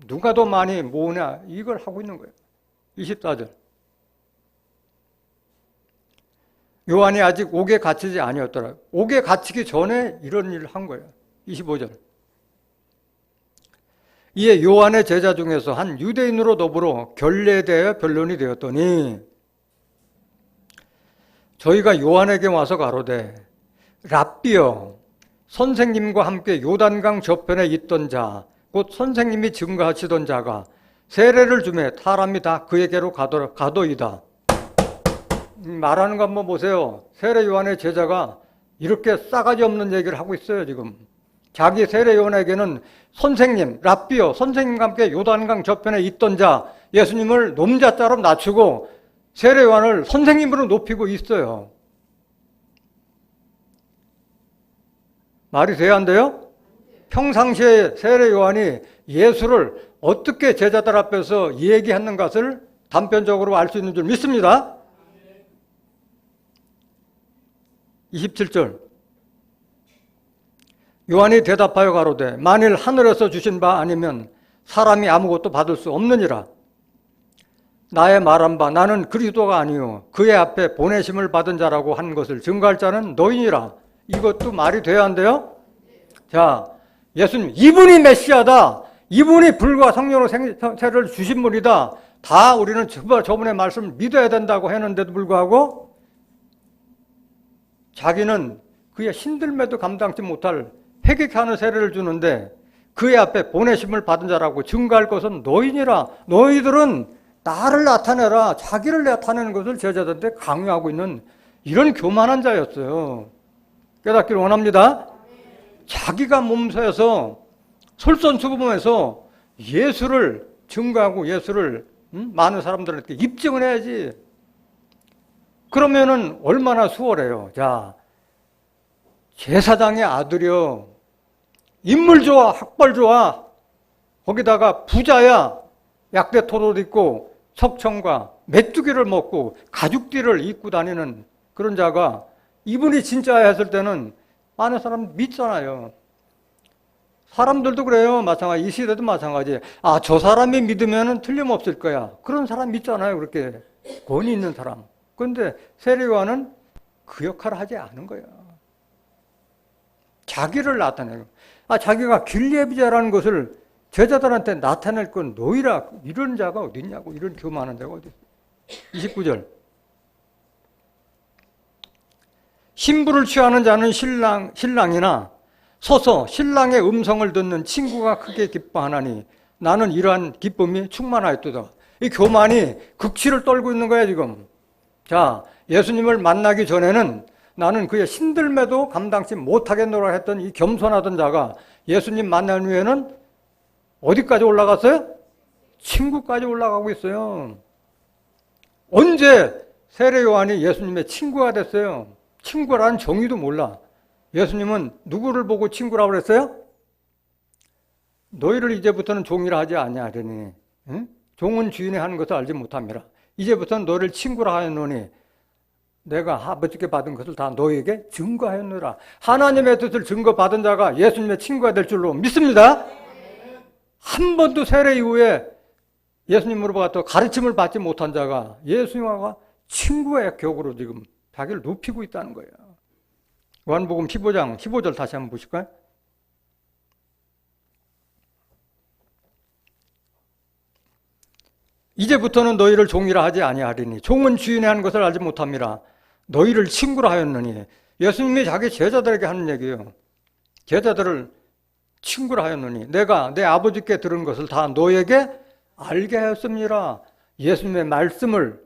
누가 더 많이 모으냐 이걸 하고 있는 거예요. 24절. 요한이 아직 옥에 갇히지 아니었더라. 옥에 갇히기 전에 이런 일을 한 거예요. 25절. 이에 요한의 제자 중에서 한 유대인으로 더불어 결례되어 변론이 되었더니 저희가 요한에게 와서 가로되 랍비여 선생님과 함께 요단강 저편에 있던 자 곧 선생님이 증거하시던 자가 세례를 주매 사람이 다 그에게로 가더이다. 말하는 거 한번 보세요. 세례 요한의 제자가 이렇게 싸가지 없는 얘기를 하고 있어요. 지금 자기 세례 요한에게는 선생님, 랍비요, 선생님과 함께 요단강 저편에 있던 자, 예수님을 놈자자로 낮추고 세례 요한을 선생님으로 높이고 있어요. 말이 돼야 안 돼요? 평상시에 세례 요한이 예수를 어떻게 제자들 앞에서 얘기하는 것을 단편적으로 알 수 있는 줄 믿습니다. 27절. 요한이 대답하여 가로되 만일 하늘에서 주신 바 아니면 사람이 아무것도 받을 수 없느니라. 나의 말한 바 나는 그리스도가 아니요 그의 앞에 보내심을 받은 자라고 한 것을 증거할 자는 너희니라. 이것도 말이 돼야 한대요. 자, 예수님 이분이 메시아다. 이분이 불과 성령으로 세례를 주신 분이다. 다 우리는 저분의 말씀을 믿어야 된다고 했는데도 불구하고 자기는 그의 신들매도 감당치 못할 회개케 하는 세례를 주는데 그의 앞에 보내심을 받은 자라고 증거할 것은 너희니라. 너희들은 나를 나타내라. 자기를 나타내는 것을 제자들한테 강요하고 있는 이런 교만한 자였어요. 깨닫기를 원합니다. 자기가 몸서에서 솔선수범해서 예수를 증거하고 예수를 많은 사람들한테 입증을 해야지. 그러면은 얼마나 수월해요. 자, 제사장의 아들이요. 인물 좋아, 학벌 좋아. 거기다가 부자야. 약대토를 입고 석청과 메뚜기를 먹고 가죽띠를 입고 다니는 그런 자가 이분이 진짜야 했을 때는 많은 사람 믿잖아요. 사람들도 그래요. 마찬가지. 이 시대도 마찬가지. 아, 저 사람이 믿으면 틀림없을 거야. 그런 사람 믿잖아요. 그렇게 권위 있는 사람. 그런데 세례 요한은 그 역할을 하지 않은 거예요. 자기를 나타내고, 자기가 길리에비자라는 것을 제자들한테 나타낼 건 너희라. 이런 자가 어디 있냐고. 이런 교만한 자가 어디 있어요. 29절. 신부를 취하는 자는 신랑이나 서서 신랑의 음성을 듣는 친구가 크게 기뻐하나니 나는 이러한 기쁨이 충만하였도다. 이 교만이 극치를 떨고 있는 거야 지금. 자, 예수님을 만나기 전에는 나는 그의 신들매도 감당치 못하겠노라 했던 이 겸손하던 자가 예수님 만난 후에는 어디까지 올라갔어요? 친구까지 올라가고 있어요. 언제 세례 요한이 예수님의 친구가 됐어요? 친구라는 정의도 몰라. 예수님은 누구를 보고 친구라고 그랬어요? 너희를 이제부터는 종이라 하지 아니하리니 응? 종은 주인이 하는 것을 알지 못함이라. 이제부터는 너를 친구라 하였노니 내가 아버지께 받은 것을 다 너희에게 증거하였노라. 하나님의 뜻을 증거받은 자가 예수님의 친구가 될 줄로 믿습니다. 한 번도 세례 이후에 예수님으로부터 가르침을 받지 못한 자가 예수님과 친구의 격으로 지금 자기를 높이고 있다는 거예요. 요한복음 15장 15절 다시 한번 보실까요? 이제부터는 너희를 종이라 하지 아니하리니 종은 주인의 하는 것을 알지 못함이라 너희를 친구라 하였느니. 예수님이 자기 제자들에게 하는 얘기예요. 제자들을 친구라 하였느니 내가 내 아버지께 들은 것을 다 너에게 알게 하였습니다. 예수님의 말씀을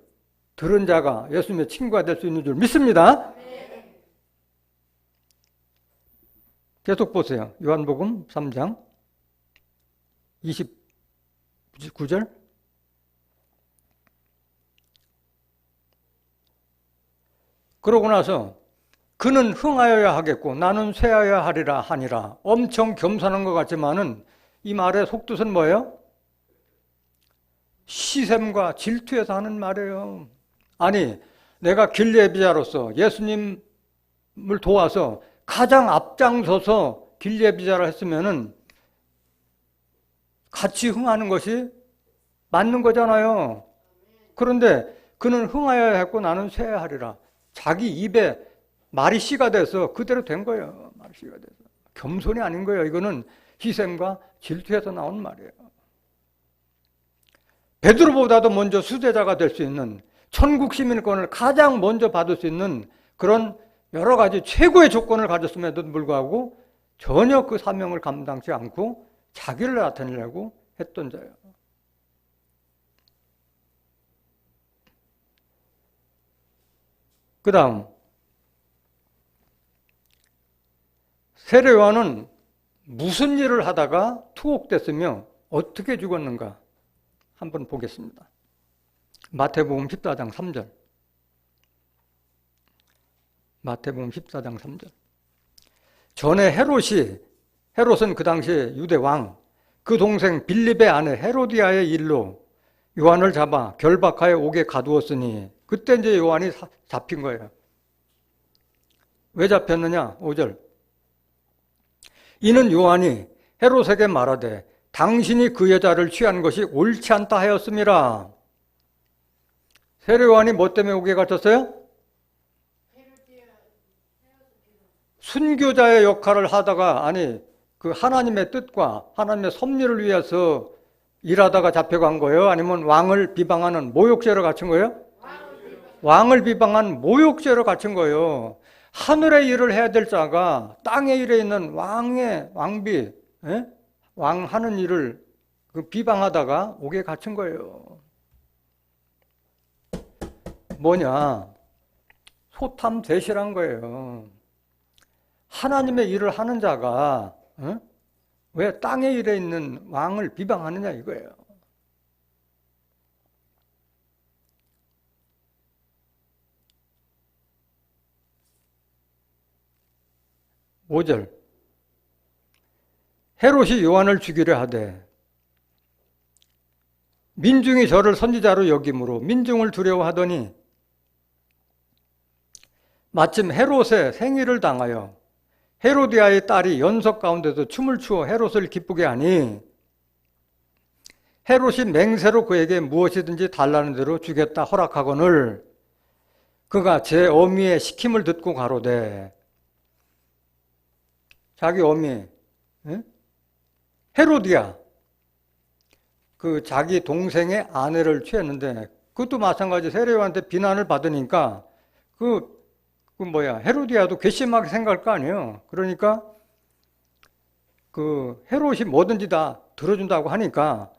들은 자가 예수님의 친구가 될 수 있는 줄 믿습니다. 계속 보세요. 요한복음 3장 29절. 그러고 나서 그는 흥하여야 하겠고 나는 쇠하여야 하리라 하니라. 엄청 겸손한 것 같지만은 이 말의 속뜻은 뭐예요? 시샘과 질투에서 하는 말이에요. 아니, 내가 길리에비자로서 예수님을 도와서 가장 앞장서서 길리에비자를 했으면은 같이 흥하는 것이 맞는 거잖아요. 그런데 그는 흥하여야 했고 나는 쇠해야 하리라. 자기 입에 말이 씨가 돼서 그대로 된 거예요. 말이 씨가 돼서. 겸손이 아닌 거예요. 이거는 희생과 질투에서 나온 말이에요. 베드로보다도 먼저 수제자가 될 수 있는, 천국 시민권을 가장 먼저 받을 수 있는 그런 여러 가지 최고의 조건을 가졌음에도 불구하고 전혀 그 사명을 감당치 않고 자기를 나타내려고 했던 자예요. 그 다음, 세례 요한은 무슨 일을 하다가 투옥됐으며 어떻게 죽었는가 한번 보겠습니다. 마태복음 14장 3절. 마태복음 14장 3절. 전에 헤롯은 그 당시에 유대 왕, 그 동생 빌립의 아내 헤로디아의 일로 요한을 잡아 결박하여 옥에 가두었으니 그때 이제 요한이 잡힌 거예요. 왜 잡혔느냐? 5절. 이는 요한이 헤롯에게 말하되 당신이 그 여자를 취한 것이 옳지 않다 하였음이라. 세례 요한이 뭐 때문에 옥에 갇혔어요? 순교자의 역할을 하다가, 아니, 그 하나님의 뜻과 하나님의 섭리를 위해서 일하다가 잡혀간 거예요? 아니면 왕을 비방하는 모욕죄로 갇힌 거예요? 왕을 비방한 모욕죄로 갇힌 거예요. 하늘의 일을 해야 될 자가 땅의 일에 있는 왕비, 왕 하는 일을 비방하다가 옥에 갇힌 거예요. 뭐냐? 소탐대실한 거예요. 하나님의 일을 하는 자가 왜 땅의 일에 있는 왕을 비방하느냐 이거예요. (5절) 헤롯이 요한을 죽이려 하되 민중이 저를 선지자로 여김으로 민중을 두려워하더니 마침 헤롯의 생일을 당하여 헤로디아의 딸이 연석 가운데서 춤을 추어 헤롯을 기쁘게 하니 헤롯이 맹세로 그에게 무엇이든지 달라는 대로 주겠다 허락하거늘 그가 제 어미의 시킴을 듣고 가로되. 자기 어미 헤로디아, 그 자기 동생의 아내를 취했는데 그것도 마찬가지 세례요한한테 비난을 받으니까 헤로디아도 괘씸하게 생각할 거 아니에요. 그러니까 그 헤롯이 뭐든지 다 들어준다고 하니까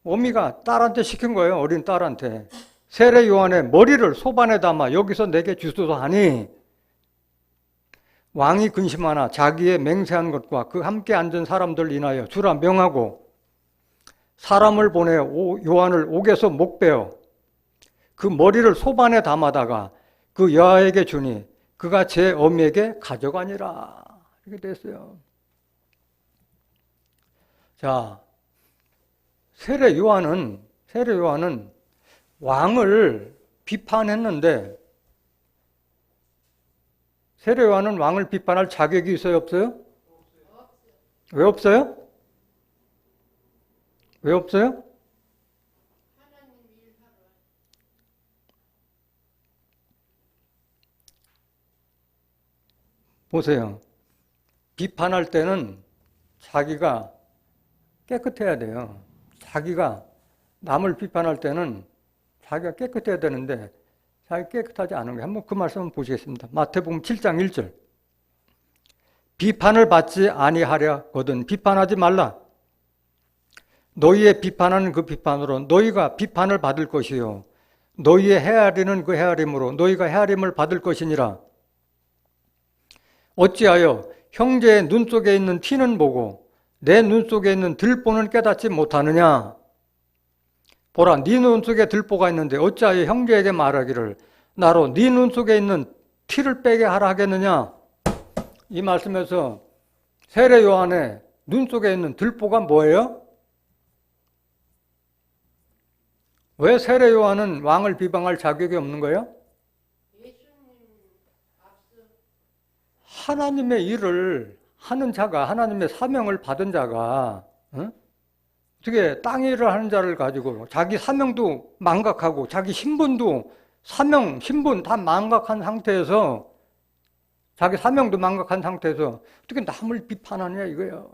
어미가 딸한테 시킨 거예요. 어린 딸한테. 세례 요한의 머리를 소반에 담아 여기서 내게 주소서 하니 왕이 근심하나 자기의 맹세한 것과 그 함께 앉은 사람들 인하여 주라 명하고 사람을 보내 요한을 옥에서 목베어 그 머리를 소반에 담아다가 그 여아에게 주니 그가 제 어미에게 가져가니라. 이렇게 됐어요. 자, 세례 요한은 왕을 비판했는데 세례 요한은 왕을 비판할 자격이 있어요, 없어요? 왜 없어요? 왜 없어요? 보세요. 비판할 때는 자기가 깨끗해야 돼요. 자기가 남을 비판할 때는 자기가 깨끗해야 되는데 자기 깨끗하지 않은 게 한번 그 말씀 한번 보시겠습니다. 마태복음 7장 1절. 비판을 받지 아니하려거든 비판하지 말라. 너희의 비판하는 그 비판으로 너희가 비판을 받을 것이요 너희의 헤아리는 그 헤아림으로 너희가 헤아림을 받을 것이니라. 어찌하여 형제의 눈 속에 있는 티는 보고 내 눈 속에 있는 들보는 깨닫지 못하느냐. 보라, 네 눈 속에 들보가 있는데 어찌하여 형제에게 말하기를 나로 네 눈 속에 있는 티를 빼게 하라 하겠느냐. 이 말씀에서 세례 요한의 눈 속에 있는 들보가 뭐예요? 왜 세례 요한은 왕을 비방할 자격이 없는 거예요? 하나님의 일을 하는 자가, 하나님의 사명을 받은 자가 어떻게 땅 일을 하는 자를 가지고 자기 사명도 망각하고 자기 신분도 사명, 신분 다 망각한 상태에서 자기 사명도 망각한 상태에서 어떻게 남을 비판하냐 이거예요.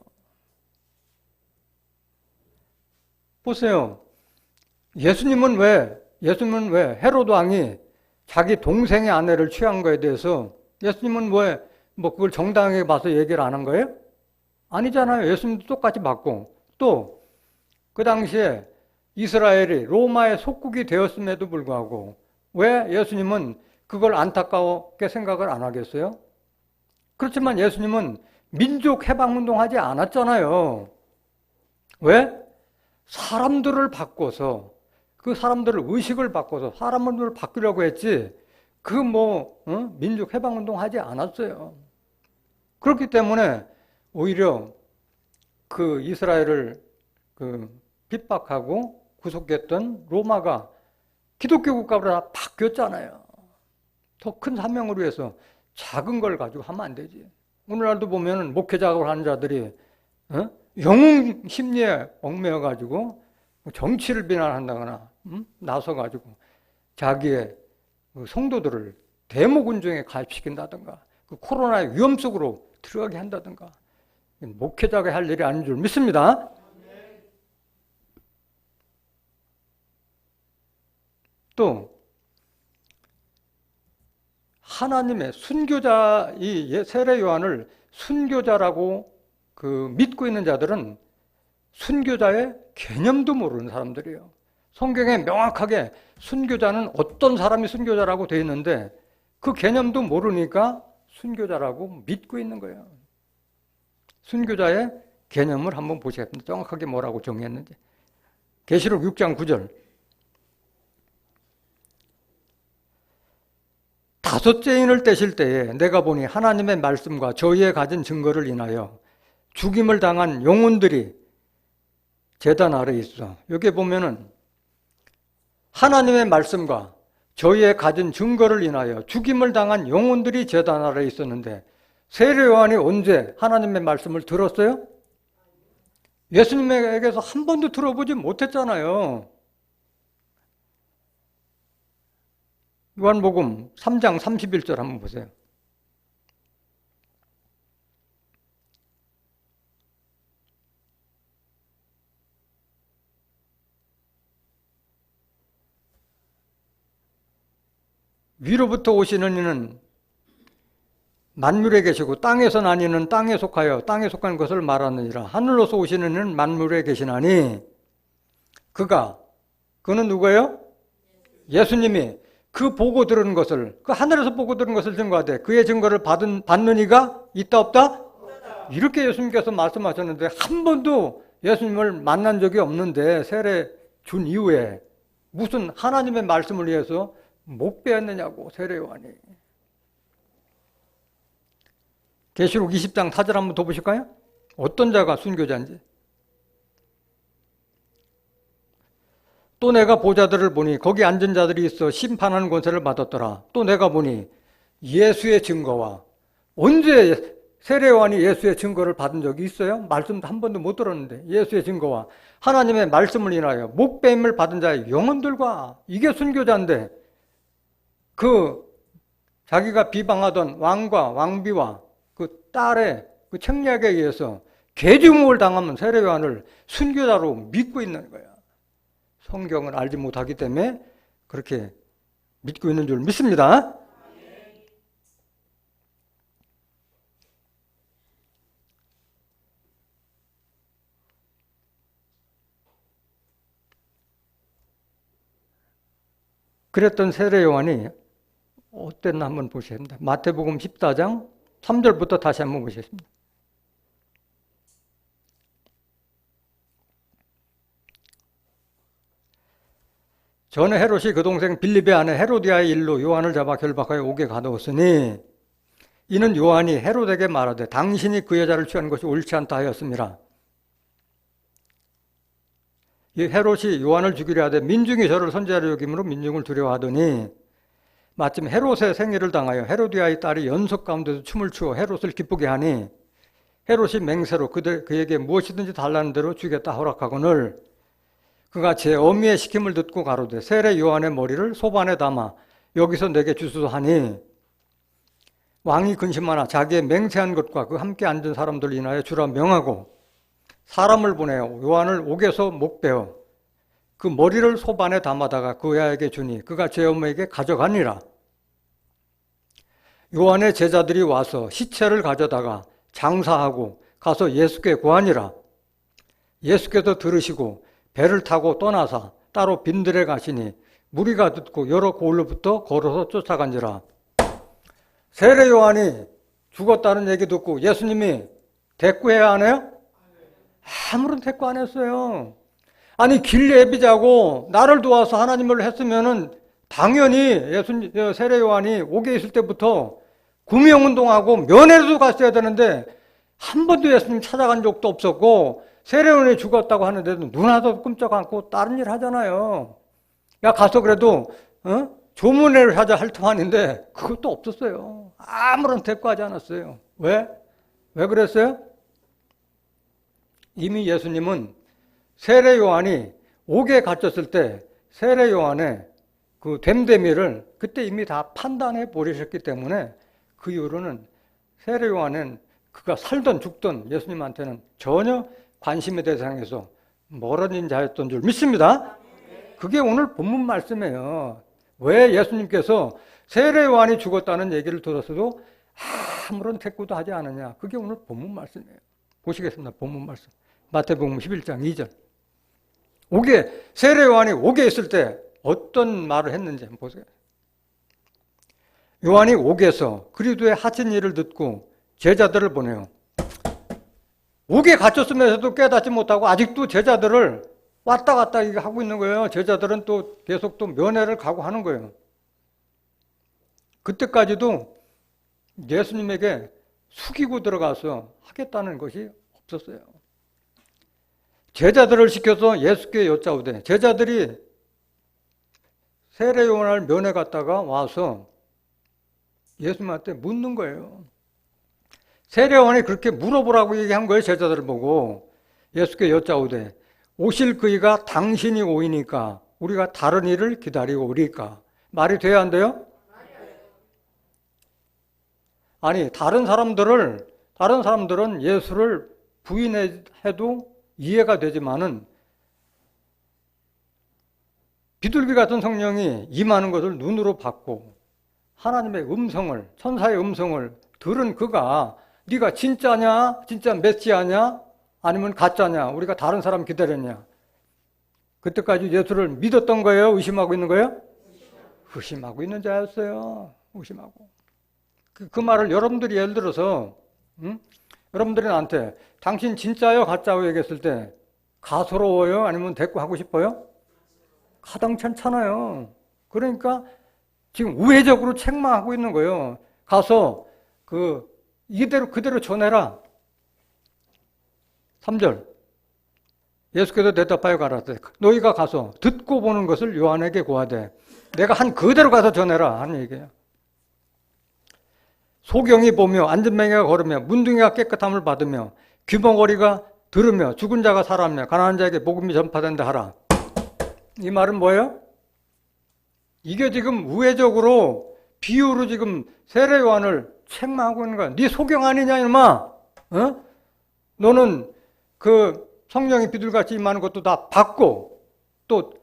보세요. 예수님은 왜 헤로드 왕이 자기 동생의 아내를 취한 거에 대해서 예수님은 왜 그걸 정당하게 봐서 얘기를 안 한 거예요? 아니잖아요. 예수님도 똑같이 받고 또 그 당시에 이스라엘이 로마의 속국이 되었음에도 불구하고 왜 예수님은 그걸 안타깝게 생각을 안 하겠어요? 그렇지만 예수님은 민족 해방운동 하지 않았잖아요. 왜? 사람들을 바꿔서 그 사람들을 의식을 바꿔서 사람들을 바꾸려고 했지 민족 해방운동 하지 않았어요. 그렇기 때문에 오히려 그 이스라엘을 핍박하고 구속했던 로마가 기독교 국가로 바뀌었잖아요. 더 큰 사명을 위해서 작은 걸 가지고 하면 안 되지. 오늘날도 보면 목회 작업을 하는 자들이 영웅 심리에 얽매여 가지고 정치를 비난한다거나 나서 가지고 자기의 성도들을 데모군중에 가입시킨다든가 그 코로나의 위험 속으로 들어가게 한다든가 목회자가 할 일이 아닌 줄 믿습니다. 또 하나님의 순교자, 이 세례 요한을 순교자라고 믿고 있는 자들은 순교자의 개념도 모르는 사람들이에요. 성경에 명확하게 순교자는 어떤 사람이 순교자라고 되어 있는데 그 개념도 모르니까 순교자라고 믿고 있는 거예요. 순교자의 개념을 한번 보시겠습니다. 정확하게 뭐라고 정의했는지. 계시록 6장 9절. 다섯째 인을 떼실 때에 내가 보니 하나님의 말씀과 저희의 가진 증거를 인하여 죽임을 당한 영혼들이 제단 아래 있어. 여기 보면은 하나님의 말씀과 저희의 가진 증거를 인하여 죽임을 당한 영혼들이 제단 아래 있었는데 세례 요한이 언제 하나님의 말씀을 들었어요? 예수님에게서 한 번도 들어보지 못했잖아요. 요한복음 3장 31절 한번 보세요. 위로부터 오시는 이는 만물에 계시고 땅에서 난 이는 땅에 속하여 땅에 속한 것을 말하느니라. 하늘로서 오시는 이는 만물에 계시나니 그는 누구예요? 예수님이 그 보고 들은 것을, 그 하늘에서 보고 들은 것을 증거하되 그의 증거를 받는 이가 있다 없다? 이렇게 예수님께서 말씀하셨는데 한 번도 예수님을 만난 적이 없는데 세례 준 이후에 무슨 하나님의 말씀을 위해서 못 배웠느냐고 세례 요한이. 계시록 20장 4절 한번 더 보실까요? 어떤 자가 순교자인지. 또 내가 보자들을 보니 거기 앉은 자들이 있어 심판하는 권세를 받았더라. 또 내가 보니 예수의 증거와, 언제 세례 요한이 예수의 증거를 받은 적이 있어요? 말씀도 한 번도 못 들었는데 예수의 증거와 하나님의 말씀을 인하여 목배임을 받은 자의 영혼들과, 이게 순교자인데 자기가 비방하던 왕과 왕비와 딸의 그 책략에 의해서 개중을 당하면 세례 요한을 순교자로 믿고 있는 거야. 성경을 알지 못하기 때문에 그렇게 믿고 있는 줄 믿습니다. 그랬던 세례 요한이 어땠나 한번 보셔야 합니다. 마태복음 14장 3절부터 다시 한번 보시겠습니다. 전에 헤롯이 그 동생 빌립의 아내 헤로디아의 일로 요한을 잡아 결박하여 옥에 가두었으니 이는 요한이 헤롯에게 말하되 당신이 그 여자를 취한 것이 옳지 않다 하였습니다. 이 헤롯이 요한을 죽이려 하되 민중이 저를 선지자로 여김으로 민중을 두려워하더니 마침 헤롯의 생일을 당하여 헤로디아의 딸이 연속 가운데서 춤을 추어 헤롯을 기쁘게 하니 헤롯이 맹세로 그에게 무엇이든지 달라는 대로 주겠다 허락하거늘 그가 제 어미의 시킴을 듣고 가로되 세례 요한의 머리를 소반에 담아 여기서 내게 주소서 하니 왕이 근심하나 자기의 맹세한 것과 그 함께 앉은 사람들 인하여 주라 명하고 사람을 보내어 요한을 옥에서 목베어 그 머리를 소반에 담아다가 그 여아에게 주니 그가 제 어머니에게 가져가니라. 요한의 제자들이 와서 시체를 가져다가 장사하고 가서 예수께 구하니라. 예수께서 들으시고 배를 타고 떠나사 따로 빈들에 가시니 무리가 듣고 여러 고을로부터 걸어서 쫓아간지라. 세례 요한이 죽었다는 얘기 듣고 예수님이 대꾸해야 하네요? 아무런 대꾸 안 했어요. 아니 길 예비자고 나를 도와서 하나님을 했으면은 당연히 세례 요한이 옥에 있을 때부터 구명운동하고 면회도 갔어야 되는데 한 번도 예수님 찾아간 적도 없었고 세례 요한이 죽었다고 하는데도 눈 하나도 끔찍 않고 다른 일 하잖아요. 야 가서 그래도 조문회를 하자 할 터만인데 그것도 없었어요. 아무런 대꾸하지 않았어요. 왜? 왜 그랬어요? 이미 예수님은 세례 요한이 옥에 갇혔을 때 세례 요한의 그 됨됨이를 그때 이미 다 판단해 버리셨기 때문에 그 이후로는 세례 요한은 그가 살던 죽던 예수님한테는 전혀 관심의 대상에서 멀어진 자였던 줄 믿습니다. 그게 오늘 본문 말씀이에요. 왜 예수님께서 세례 요한이 죽었다는 얘기를 들었어도 아무런 대꾸도 하지 않느냐. 그게 오늘 본문 말씀이에요. 보시겠습니다. 본문 말씀. 마태복음 11장 2절. 세례 요한이 옥에 있을 때 어떤 말을 했는지 한번 보세요. 요한이 옥에서 그리스도의 하신 일을 듣고 제자들을 보내요. 옥에 갇혔으면서도 깨닫지 못하고 아직도 제자들을 왔다 갔다 하고 있는 거예요. 제자들은 또 계속 또 면회를 가고 하는 거예요. 그때까지도 예수님에게 숙이고 들어가서 하겠다는 것이 없었어요. 제자들을 시켜서 예수께 여짜오되 제자들이 세례 요한을 면회 갔다가 와서 예수님한테 묻는 거예요. 세례 요한이 그렇게 물어보라고 얘기한 거예요. 제자들을 보고 예수께 여짜오되 오실 그이가 당신이 오이니까 우리가 다른 일을 기다리고 오리까? 말이 돼야 안 돼요? 아니 다른 사람들은 예수를 부인해도 이해가 되지만은 비둘기 같은 성령이 임하는 것을 눈으로 봤고 하나님의 음성을 천사의 음성을 들은 그가 네가 진짜냐 진짜 메시아냐 아니면 가짜냐 우리가 다른 사람 기다렸냐 그때까지 예수를 믿었던 거예요? 의심하고 있는 거예요? 의심하고 있는 자였어요. 의심하고 그 말을 여러분들이 예를 들어서 여러분들이 나한테 당신 진짜요 가짜요 얘기했을 때 가소로워요? 아니면 대꾸하고 싶어요? 가당찮잖아요. 그러니까 지금 우회적으로 책망하고 있는 거예요. 가서 그대로 전해라. 3절 예수께서 대답하여 가라사대 너희가 가서 듣고 보는 것을 요한에게 고하되 내가 한 그대로 가서 전해라 하는 얘기예요. 소경이 보며 안전뱅이가 걸으며 문둥이가 깨끗함을 받으며 귀머거리가 들으며 죽은 자가 살아며 가난한 자에게 복음이 전파된다 하라. 이 말은 뭐예요? 이게 지금 우회적으로 비유로 지금 세례 요한을 책망하고 있는 거야. 네 소경 아니냐 이놈아. 어? 너는 그 성령이 비둘같이 임하는 것도 다 받고 또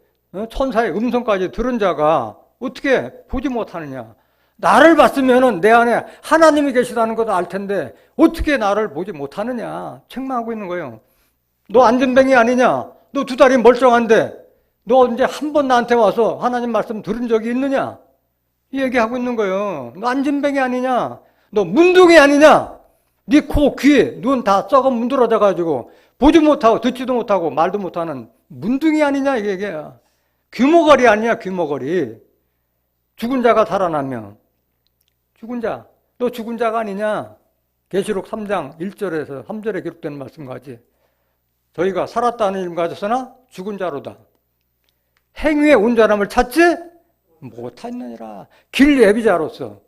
천사의 음성까지 들은 자가 어떻게 보지 못하느냐. 나를 봤으면은 내 안에 하나님이 계시다는 것도 알 텐데 어떻게 나를 보지 못하느냐. 책망하고 있는 거예요. 너 안전뱅이 아니냐. 너 두 다리 멀쩡한데 너 언제 한 번 나한테 와서 하나님 말씀 들은 적이 있느냐. 이 얘기하고 있는 거예요. 너 안전뱅이 아니냐. 너 문둥이 아니냐. 네 코, 귀, 눈 다 썩어 문드러져 가지고 보지 못하고 듣지도 못하고 말도 못하는 문둥이 아니냐 이 얘기야. 귀머거리 아니냐 귀머거리. 죽은 자가 살아나면 죽은 자, 너 죽은 자가 아니냐. 계시록 3장 1절에서 3절에 기록된 말씀까지 저희가 살았다는 이름 가졌으나 죽은 자로다. 행위의 온전함을 찾지 못하느니라. 길 예비자로서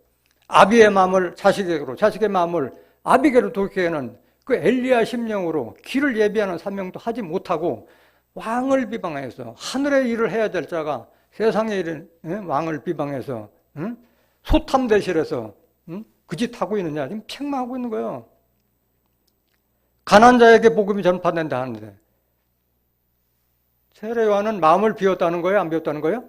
아비의 마음을 자식에게로, 자식의 마음을 아비게로 돌이키는 그 엘리야 심령으로 길을 예비하는 사명도 하지 못하고 왕을 비방해서 하늘의 일을 해야 될 자가 세상의 일을 왕을 비방해서 소탐대실에서 그 짓 하고 있느냐. 지금 책망하고 있는 거예요. 가난한 자에게 복음이 전파된다 하는데 세례요한은 마음을 비웠다는 거예요? 안 비웠다는 거예요?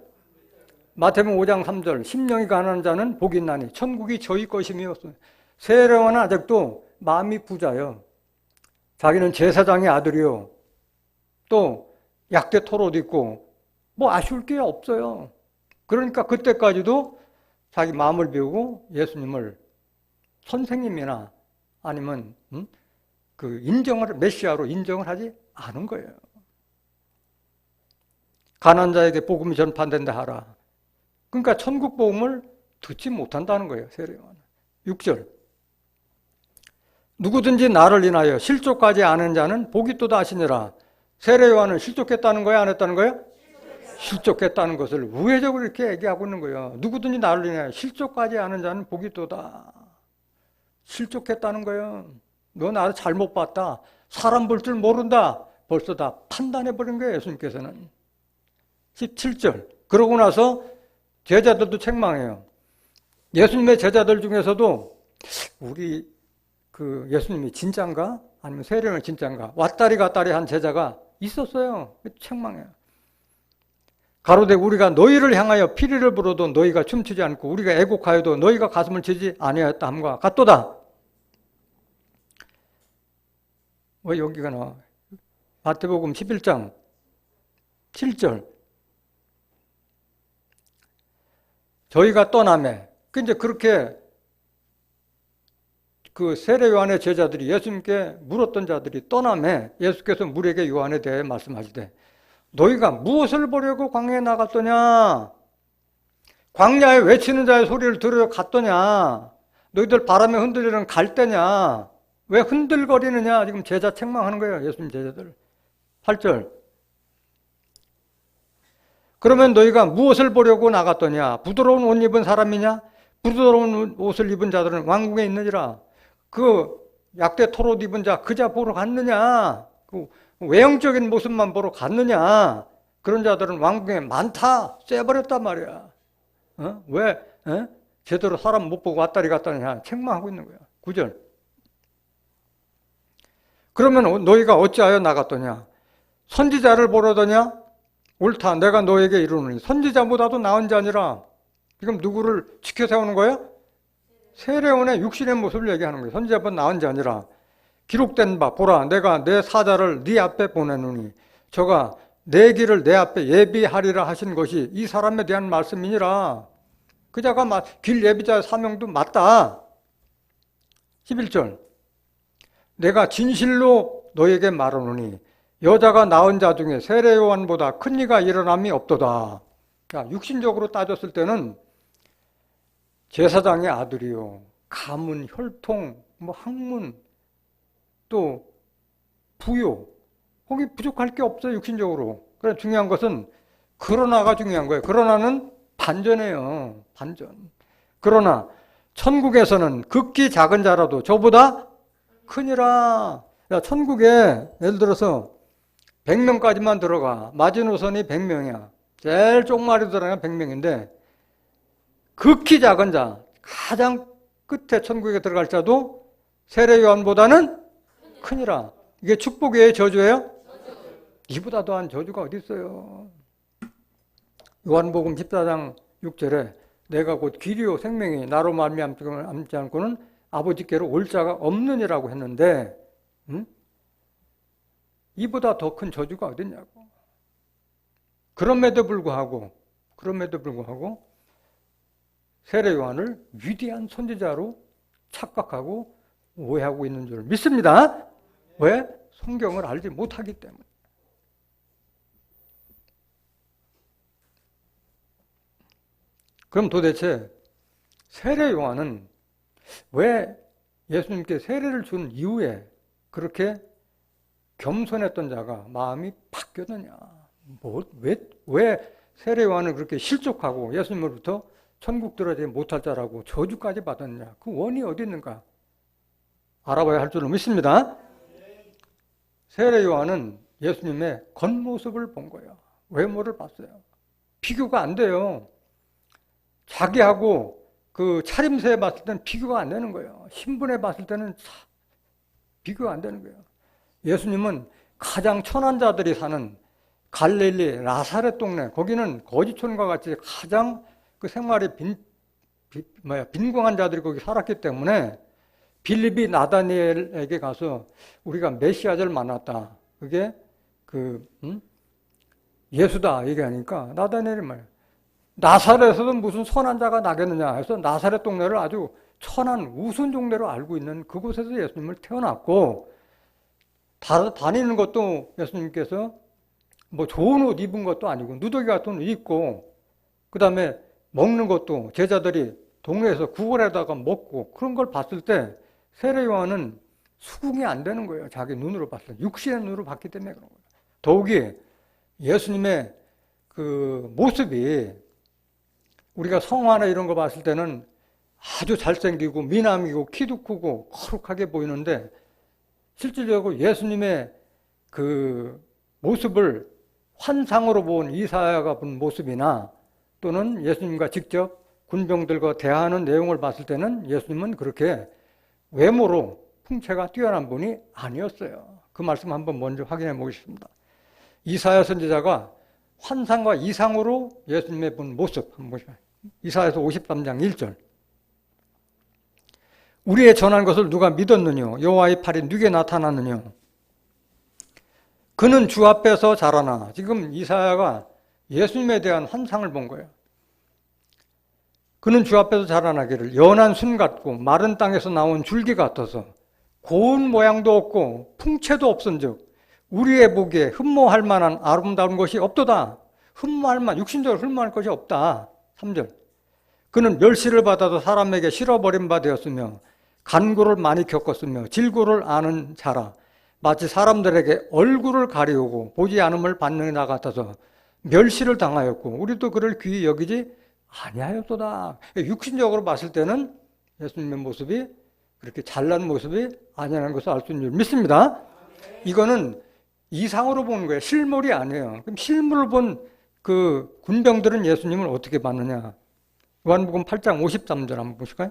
마태복음 5장 3절 심령이 가난한 자는 복이 있나니 천국이 저희 것이며. 세례요한은 아직도 마음이 부자요. 자기는 제사장의 아들이요. 또 약대 토로도 있고 뭐 아쉬울 게 없어요. 그러니까 그때까지도 자기 마음을 비우고 예수님을 선생님이나 아니면 그 인정을 메시아로 인정을 하지 않은 거예요. 가난한 자에게 복음이 전파된다 하라. 그러니까 천국 복음을 듣지 못한다는 거예요. 세례요한은. 6절 누구든지 나를 인하여 실족하지 않은 자는 복이 있도다 하시니라. 세례요한은 실족했다는 거예요? 안 했다는 거예요? 실족했다는 것을 우회적으로 이렇게 얘기하고 있는 거예요. 누구든지 나를 인하여 실족하지 않은 자는 복이 있도다. 실족했다는 거예요. 너 나를 잘못 봤다. 사람 볼 줄 모른다. 벌써 다 판단해버린 거예요. 예수님께서는. 17절 그러고 나서 제자들도 책망해요. 예수님의 제자들 중에서도 우리 그 예수님이 진짜인가? 아니면 세례는 진짜인가? 왔다리 갔다리 한 제자가 있었어요. 책망해요. 가로되 우리가 너희를 향하여 피리를 불어도 너희가 춤추지 않고 우리가 애곡하여도 너희가 가슴을 치지 아니하였다 함과 같도다. 왜 여기가 나와? 마태복음 11장 7절 저희가 떠나매. 이제 그렇게 그 세례 요한의 제자들이 예수님께 물었던 자들이 떠나매 예수께서 물에게 요한에 대해 말씀하시되 너희가 무엇을 보려고 광야에 나갔더냐? 광야에 외치는 자의 소리를 들으러 갔더냐? 너희들 바람에 흔들리는 갈대냐? 왜 흔들거리느냐? 지금 제자 책망하는 거예요. 예수님 제자들. 8절 그러면 너희가 무엇을 보려고 나갔더냐? 부드러운 옷 입은 사람이냐? 부드러운 옷을 입은 자들은 왕궁에 있느니라. 그 약대 털옷 입은 자 그 자 보러 갔느냐? 그 외형적인 모습만 보러 갔느냐? 그런 자들은 왕궁에 많다. 쎄버렸단 말이야. 왜? 제대로 사람 못 보고 왔다리 갔다니 책망하고 있는 거야. 9절 그러면 너희가 어찌하여 나갔더냐? 선지자를 보려더냐? 옳다. 내가 너에게 이르노니 선지자보다도 나은 자니라. 지금 누구를 지켜 세우는 거예요? 세례원의 육신의 모습을 얘기하는 거예요. 선지자보다 나은 자니라. 기록된 바 보라 내가 내 사자를 네 앞에 보내노니 저가 내 길을 내 앞에 예비하리라 하신 것이 이 사람에 대한 말씀이니라. 그 자가 길 예비자의 사명도 맞다. 11절 내가 진실로 너에게 말하노니 여자가 낳은 자 중에 세례 요한보다 큰 이가 일어남이 없도다. 육신적으로 따졌을 때는 제사장의 아들이요. 가문, 혈통, 학문, 또 부요. 거기 부족할 게 없어요. 육신적으로. 그래 중요한 것은 그러나가 중요한 거예요. 그러나는 반전이에요. 반전. 그러나 천국에서는 극히 작은 자라도 저보다 크니라. 천국에 예를 들어서 100명까지만 들어가. 마지노선이 100명이야. 제일 쪽말이 들어가면 100명인데 극히 작은 자, 가장 끝에 천국에 들어갈 자도 세례 요한보다는 크니라. 이게 축복이에요, 저주예요? 이보다 더한 저주가 어디 있어요? 요한복음 14장 6절에 내가 곧 길이요 생명이 나로 말미암지 않고는 아버지께로 올 자가 없느니라고 했는데 이보다 더 큰 저주가 어딨냐고. 그럼에도 불구하고 세례 요한을 위대한 선지자로 착각하고 오해하고 있는 줄 믿습니다. 왜? 성경을 알지 못하기 때문에. 그럼 도대체 세례 요한은 왜 예수님께 세례를 준 이후에 그렇게 겸손했던 자가 마음이 바뀌었느냐? 왜 세례 요한은 그렇게 실족하고 예수님으로부터 천국 들어가지 못할 자라고 저주까지 받았느냐? 그 원인이 어디 있는가? 알아봐야 할 줄로 믿습니다. 세례 요한은 예수님의 겉모습을 본 거예요. 외모를 봤어요. 비교가 안 돼요. 자기하고 그 차림새에 봤을 때는 비교가 안 되는 거예요. 신분에 봤을 때는 비교가 안 되는 거예요. 예수님은 가장 천한 자들이 사는 갈릴리 나사렛 동네, 거기는 거지촌과 같이 가장 그 생활이 빈궁한 자들이 거기 살았기 때문에 빌립이 나다니엘에게 가서 우리가 메시아를 만났다. 그게 예수다 얘기하니까 나다니엘이 말이야. 나사렛에서 무슨 선한 자가 나겠느냐 해서 나사렛 동네를 아주 천한 우스운 동네로 알고 있는 그곳에서 예수님을 태어났고, 다니는 것도 예수님께서 뭐 좋은 옷 입은 것도 아니고 누더기 같은 옷 입고, 그 다음에 먹는 것도 제자들이 동네에서 구걸에다가 먹고, 그런 걸 봤을 때 세례 요한은 수긍이 안 되는 거예요. 자기 눈으로 봤을 때. 육신의 눈으로 봤기 때문에 그런 거예요. 더욱이 예수님의 그 모습이 우리가 성화나 이런 거 봤을 때는 아주 잘생기고 미남이고 키도 크고 거룩하게 보이는데, 실질적으로 예수님의 그 모습을 환상으로 본 이사야가 본 모습이나 또는 예수님과 직접 군병들과 대화하는 내용을 봤을 때는 예수님은 그렇게 외모로 풍채가 뛰어난 분이 아니었어요. 그 말씀 한번 먼저 확인해 보겠습니다. 이사야 선지자가 환상과 이상으로 예수님의 본 모습 한번 보시죠. 이사야서 53장 1절. 우리의 전한 것을 누가 믿었느냐? 여호와의 팔이 누게 나타났느냐? 그는 주 앞에서 자라나. 지금 이사야가 예수님에 대한 환상을 본 거예요. 그는 주 앞에서 자라나기를 연한 순 같고 마른 땅에서 나온 줄기 같아서 고운 모양도 없고 풍채도 없은즉 우리의 보기에 흠모할 만한 아름다운 것이 없도다. 육신적으로 흠모할 것이 없다. 3절. 그는 멸시를 받아도 사람에게 실어버린 바 되었으며 간구를 많이 겪었으며 질고를 아는 자라. 마치 사람들에게 얼굴을 가리우고 보지 않음을 받는 자 같아서 멸시를 당하였고 우리도 그를 귀히 여기지 아니하였도다. 육신적으로 봤을 때는 예수님의 모습이 그렇게 잘난 모습이 아니라는 것을 알 수 있는 줄 믿습니다. 이거는 이상으로 보는 거예요. 실물이 아니에요. 그럼 실물을 본 그 군병들은 예수님을 어떻게 봤느냐? 요한복음 8장 53절 한번 보실까요?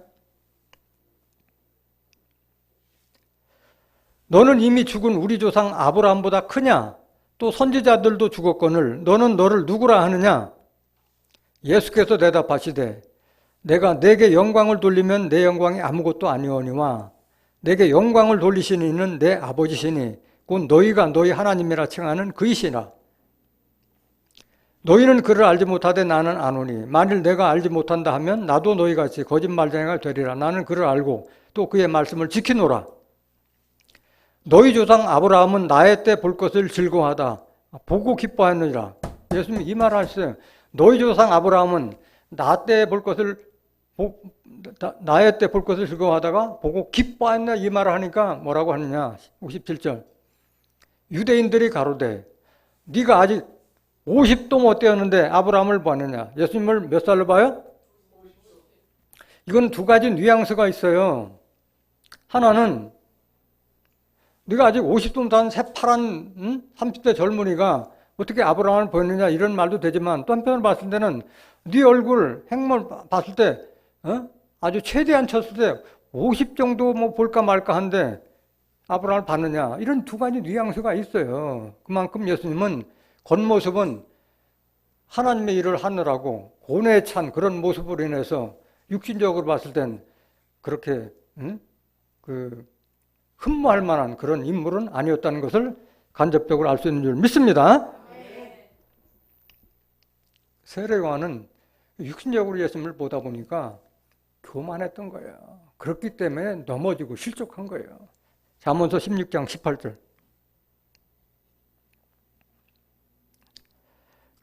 너는 이미 죽은 우리 조상 아브라함보다 크냐? 또 선지자들도 죽었거늘 너는 너를 누구라 하느냐? 예수께서 대답하시되 내가 내게 영광을 돌리면 내 영광이 아무것도 아니오니와 내게 영광을 돌리시는 이는 내 아버지시니 곧 너희가 너희 하나님이라 칭하는 그이시라. 너희는 그를 알지 못하되 나는 아노니 만일 내가 알지 못한다 하면 나도 너희같이 거짓말쟁이가 되리라. 나는 그를 알고 또 그의 말씀을 지키노라. 너희 조상 아브라함은 나의 때 볼 것을 즐거워하다 보고 기뻐하느니라. 예수님이 이 말을 하셨어요. 너희 조상 아브라함은 나의 때 볼 것을 즐거워하다가 보고 기뻐했나 이 말을 하니까 뭐라고 하느냐. 57절. 유대인들이 가로되 네가 아직 50도 못 되었는데 아브라함을 보았느냐. 예수님을 몇 살로 봐요? 이건 두 가지 뉘앙스가 있어요. 하나는 네가 아직 50도 못한 새파란 30대 젊은이가 어떻게 아브라함을 보였느냐 이런 말도 되지만 또 한편으로 봤을 때는 네 얼굴 행물 봤을 때 아주 최대한 쳤을 때 50 정도 뭐 볼까 말까 한데 아브라함을 봤느냐, 이런 두 가지 뉘앙스가 있어요. 그만큼 예수님은 겉모습은 하나님의 일을 하느라고 고뇌에 찬 그런 모습으로 인해서 육신적으로 봤을 땐 그렇게 흠모할 만한 그런 인물은 아니었다는 것을 간접적으로 알 수 있는 줄 믿습니다. 세례요한은 육신적으로 예수님을 보다 보니까 교만했던 거예요. 그렇기 때문에 넘어지고 실족한 거예요. 잠언서 16장 18절.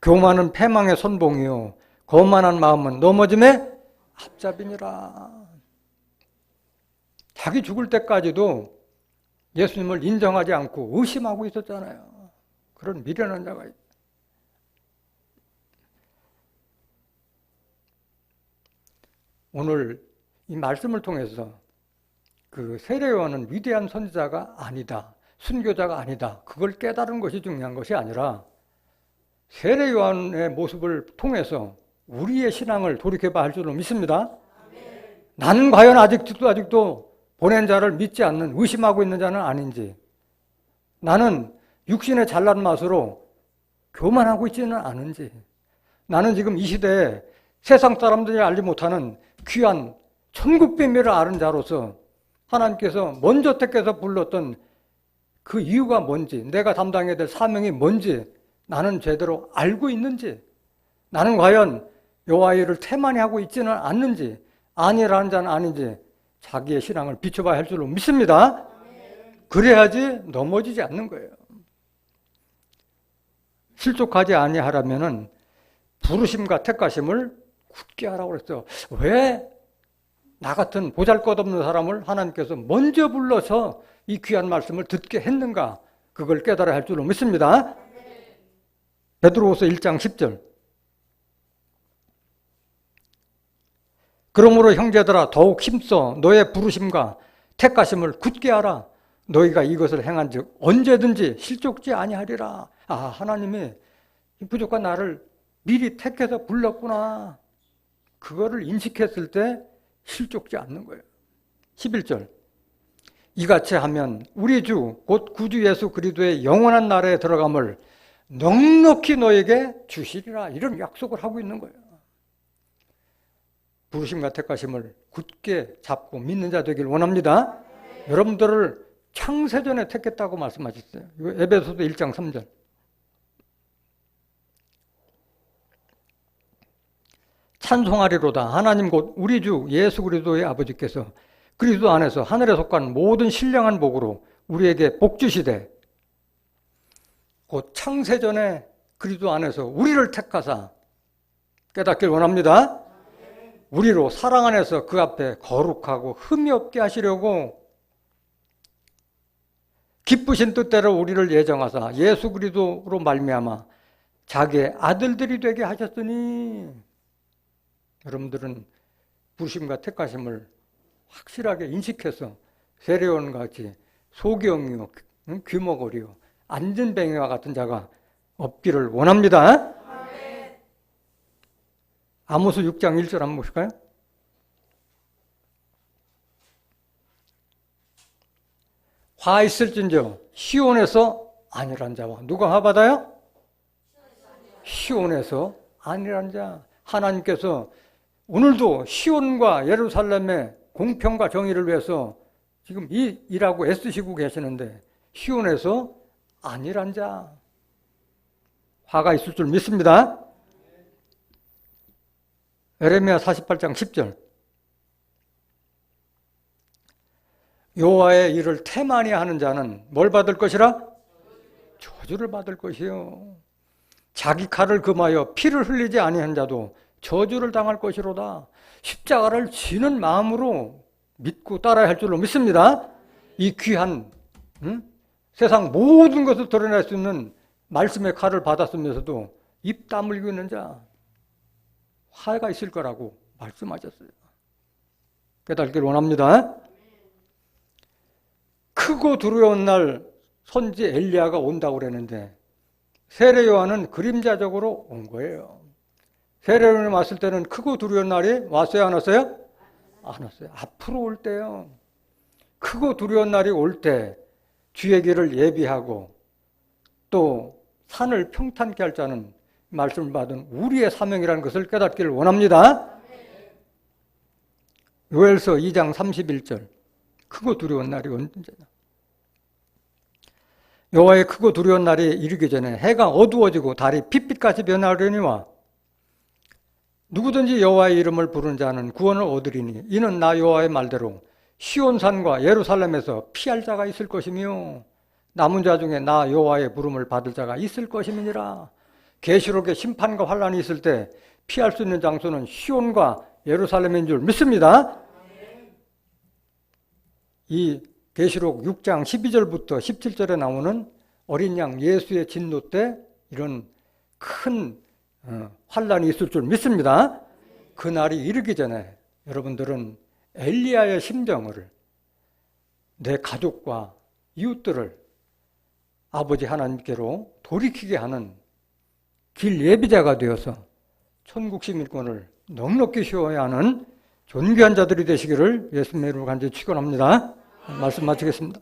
교만은 패망의 선봉이요 거만한 마음은 넘어짐의 앞잡이니라. 자기 죽을 때까지도 예수님을 인정하지 않고 의심하고 있었잖아요. 그런 미련한 자가 있어요. 오늘 이 말씀을 통해서 그 세례요한은 위대한 선지자가 아니다, 순교자가 아니다, 그걸 깨달은 것이 중요한 것이 아니라 세례요한의 모습을 통해서 우리의 신앙을 돌이켜봐야 할 줄로 믿습니다. 나는 과연 아직도 보낸 자를 믿지 않는, 의심하고 있는 자는 아닌지, 나는 육신의 잘난 맛으로 교만하고 있지는 않은지, 나는 지금 이 시대에 세상 사람들이 알지 못하는 귀한 천국 비밀을 아는 자로서 하나님께서 먼저 택해서 불렀던 그 이유가 뭔지, 내가 담당해야 될 사명이 뭔지 나는 제대로 알고 있는지, 나는 과연 여호와의 일을 태만히 하고 있지는 않는지, 아니라는 자는 아닌지 자기의 신앙을 비춰봐야 할 줄로 믿습니다. 그래야지 넘어지지 않는 거예요. 실족하지 아니하라면은 부르심과 택하심을 굳게 하라고 그랬어요. 왜 나 같은 보잘것없는 사람을 하나님께서 먼저 불러서 이 귀한 말씀을 듣게 했는가, 그걸 깨달아야 할 줄로 믿습니다. 베드로후서 1장 10절. 그러므로 형제들아 더욱 힘써 너의 부르심과 택하심을 굳게 하라. 너희가 이것을 행한 즉 언제든지 실족지 아니하리라. 아, 하나님이 부족한 나를 미리 택해서 불렀구나. 그거를 인식했을 때 실족지 않는 거예요. 11절. 이같이 하면 우리 주 곧 구주 예수 그리스도의 영원한 나라에 들어감을 넉넉히 너에게 주시리라. 이런 약속을 하고 있는 거예요. 부르심과 택하심을 굳게 잡고 믿는 자 되길 원합니다. 여러분들을 창세전에 택했다고 말씀하셨어요. 이거 에베소서 1장 3절. 찬송하리로다. 하나님 곧 우리 주 예수 그리스도의 아버지께서 그리스도 안에서 하늘에 속한 모든 신령한 복으로 우리에게 복 주시되, 곧 창세전에 그리스도 안에서 우리를 택하사 깨닫길 원합니다. 우리로 사랑 안에서 그 앞에 거룩하고 흠이 없게 하시려고 기쁘신 뜻대로 우리를 예정하사 예수 그리스도로 말미암아 자기의 아들들이 되게 하셨으니. 여러분들은 부르심과 택하심을 확실하게 인식해서 세례요한과 같이 소경이요 귀머거리요 안전뱅이와 같은 자가 없기를 원합니다. 아모스 6장 1절 한번 보실까요? 화 있을진저 시온에서 아니란 자와. 누가 화받아요? 시온에서 아니란 자. 하나님께서 오늘도 시온과 예루살렘의 공평과 정의를 위해서 지금 일하고 애쓰시고 계시는데 시온에서 아니란 자. 화가 있을 줄 믿습니다. 에레미야 48장 10절. 여호와의 일을 태만히 하는 자는 뭘 받을 것이라? 저주를 받을 것이요. 자기 칼을 금하여 피를 흘리지 아니한 자도 저주를 당할 것이로다. 십자가를 지는 마음으로 믿고 따라야 할 줄로 믿습니다. 이 귀한 세상 모든 것을 드러낼 수 있는 말씀의 칼을 받았으면서도 입 다물고 있는 자, 화가 있을 거라고 말씀하셨어요. 깨닫기를 원합니다. 크고 두려운 날 선지 엘리야가 온다고 그랬는데 세례 요한은 그림자적으로 온 거예요. 세례 요한이 왔을 때는 크고 두려운 날이 왔어요, 안 왔어요? 안 왔어요. 앞으로 올 때요. 크고 두려운 날이 올 때 주의 길을 예비하고 또 산을 평탄케 할 자는 말씀을 받은 우리의 사명이라는 것을 깨닫기를 원합니다. 요엘서 2장 31절 크고 두려운 날이 언제냐. 여호와의 크고 두려운 날이 이르기 전에 해가 어두워지고 달이 핏빛같이 변하려니와 누구든지 여호와의 이름을 부르는 자는 구원을 얻으리니 이는 나 여호와의 말대로 시온산과 예루살렘에서 피할 자가 있을 것이며 남은 자 중에 나 여호와의 부름을 받을 자가 있을 것임이니라. 계시록의 심판과 환란이 있을 때 피할 수 있는 장소는 시온과 예루살렘인 줄 믿습니다. 이 계시록 6장 12절부터 17절에 나오는 어린 양 예수의 진노 때 이런 큰 환란이 있을 줄 믿습니다. 그 날이 이르기 전에 여러분들은 엘리야의 심정을, 내 가족과 이웃들을 아버지 하나님께로 돌이키게 하는 길 예비자가 되어서 천국 시민권을 넉넉히 쉬어야 하는 존귀한 자들이 되시기를 예수님의 이름으로 간절히 축원합니다. 말씀 마치겠습니다.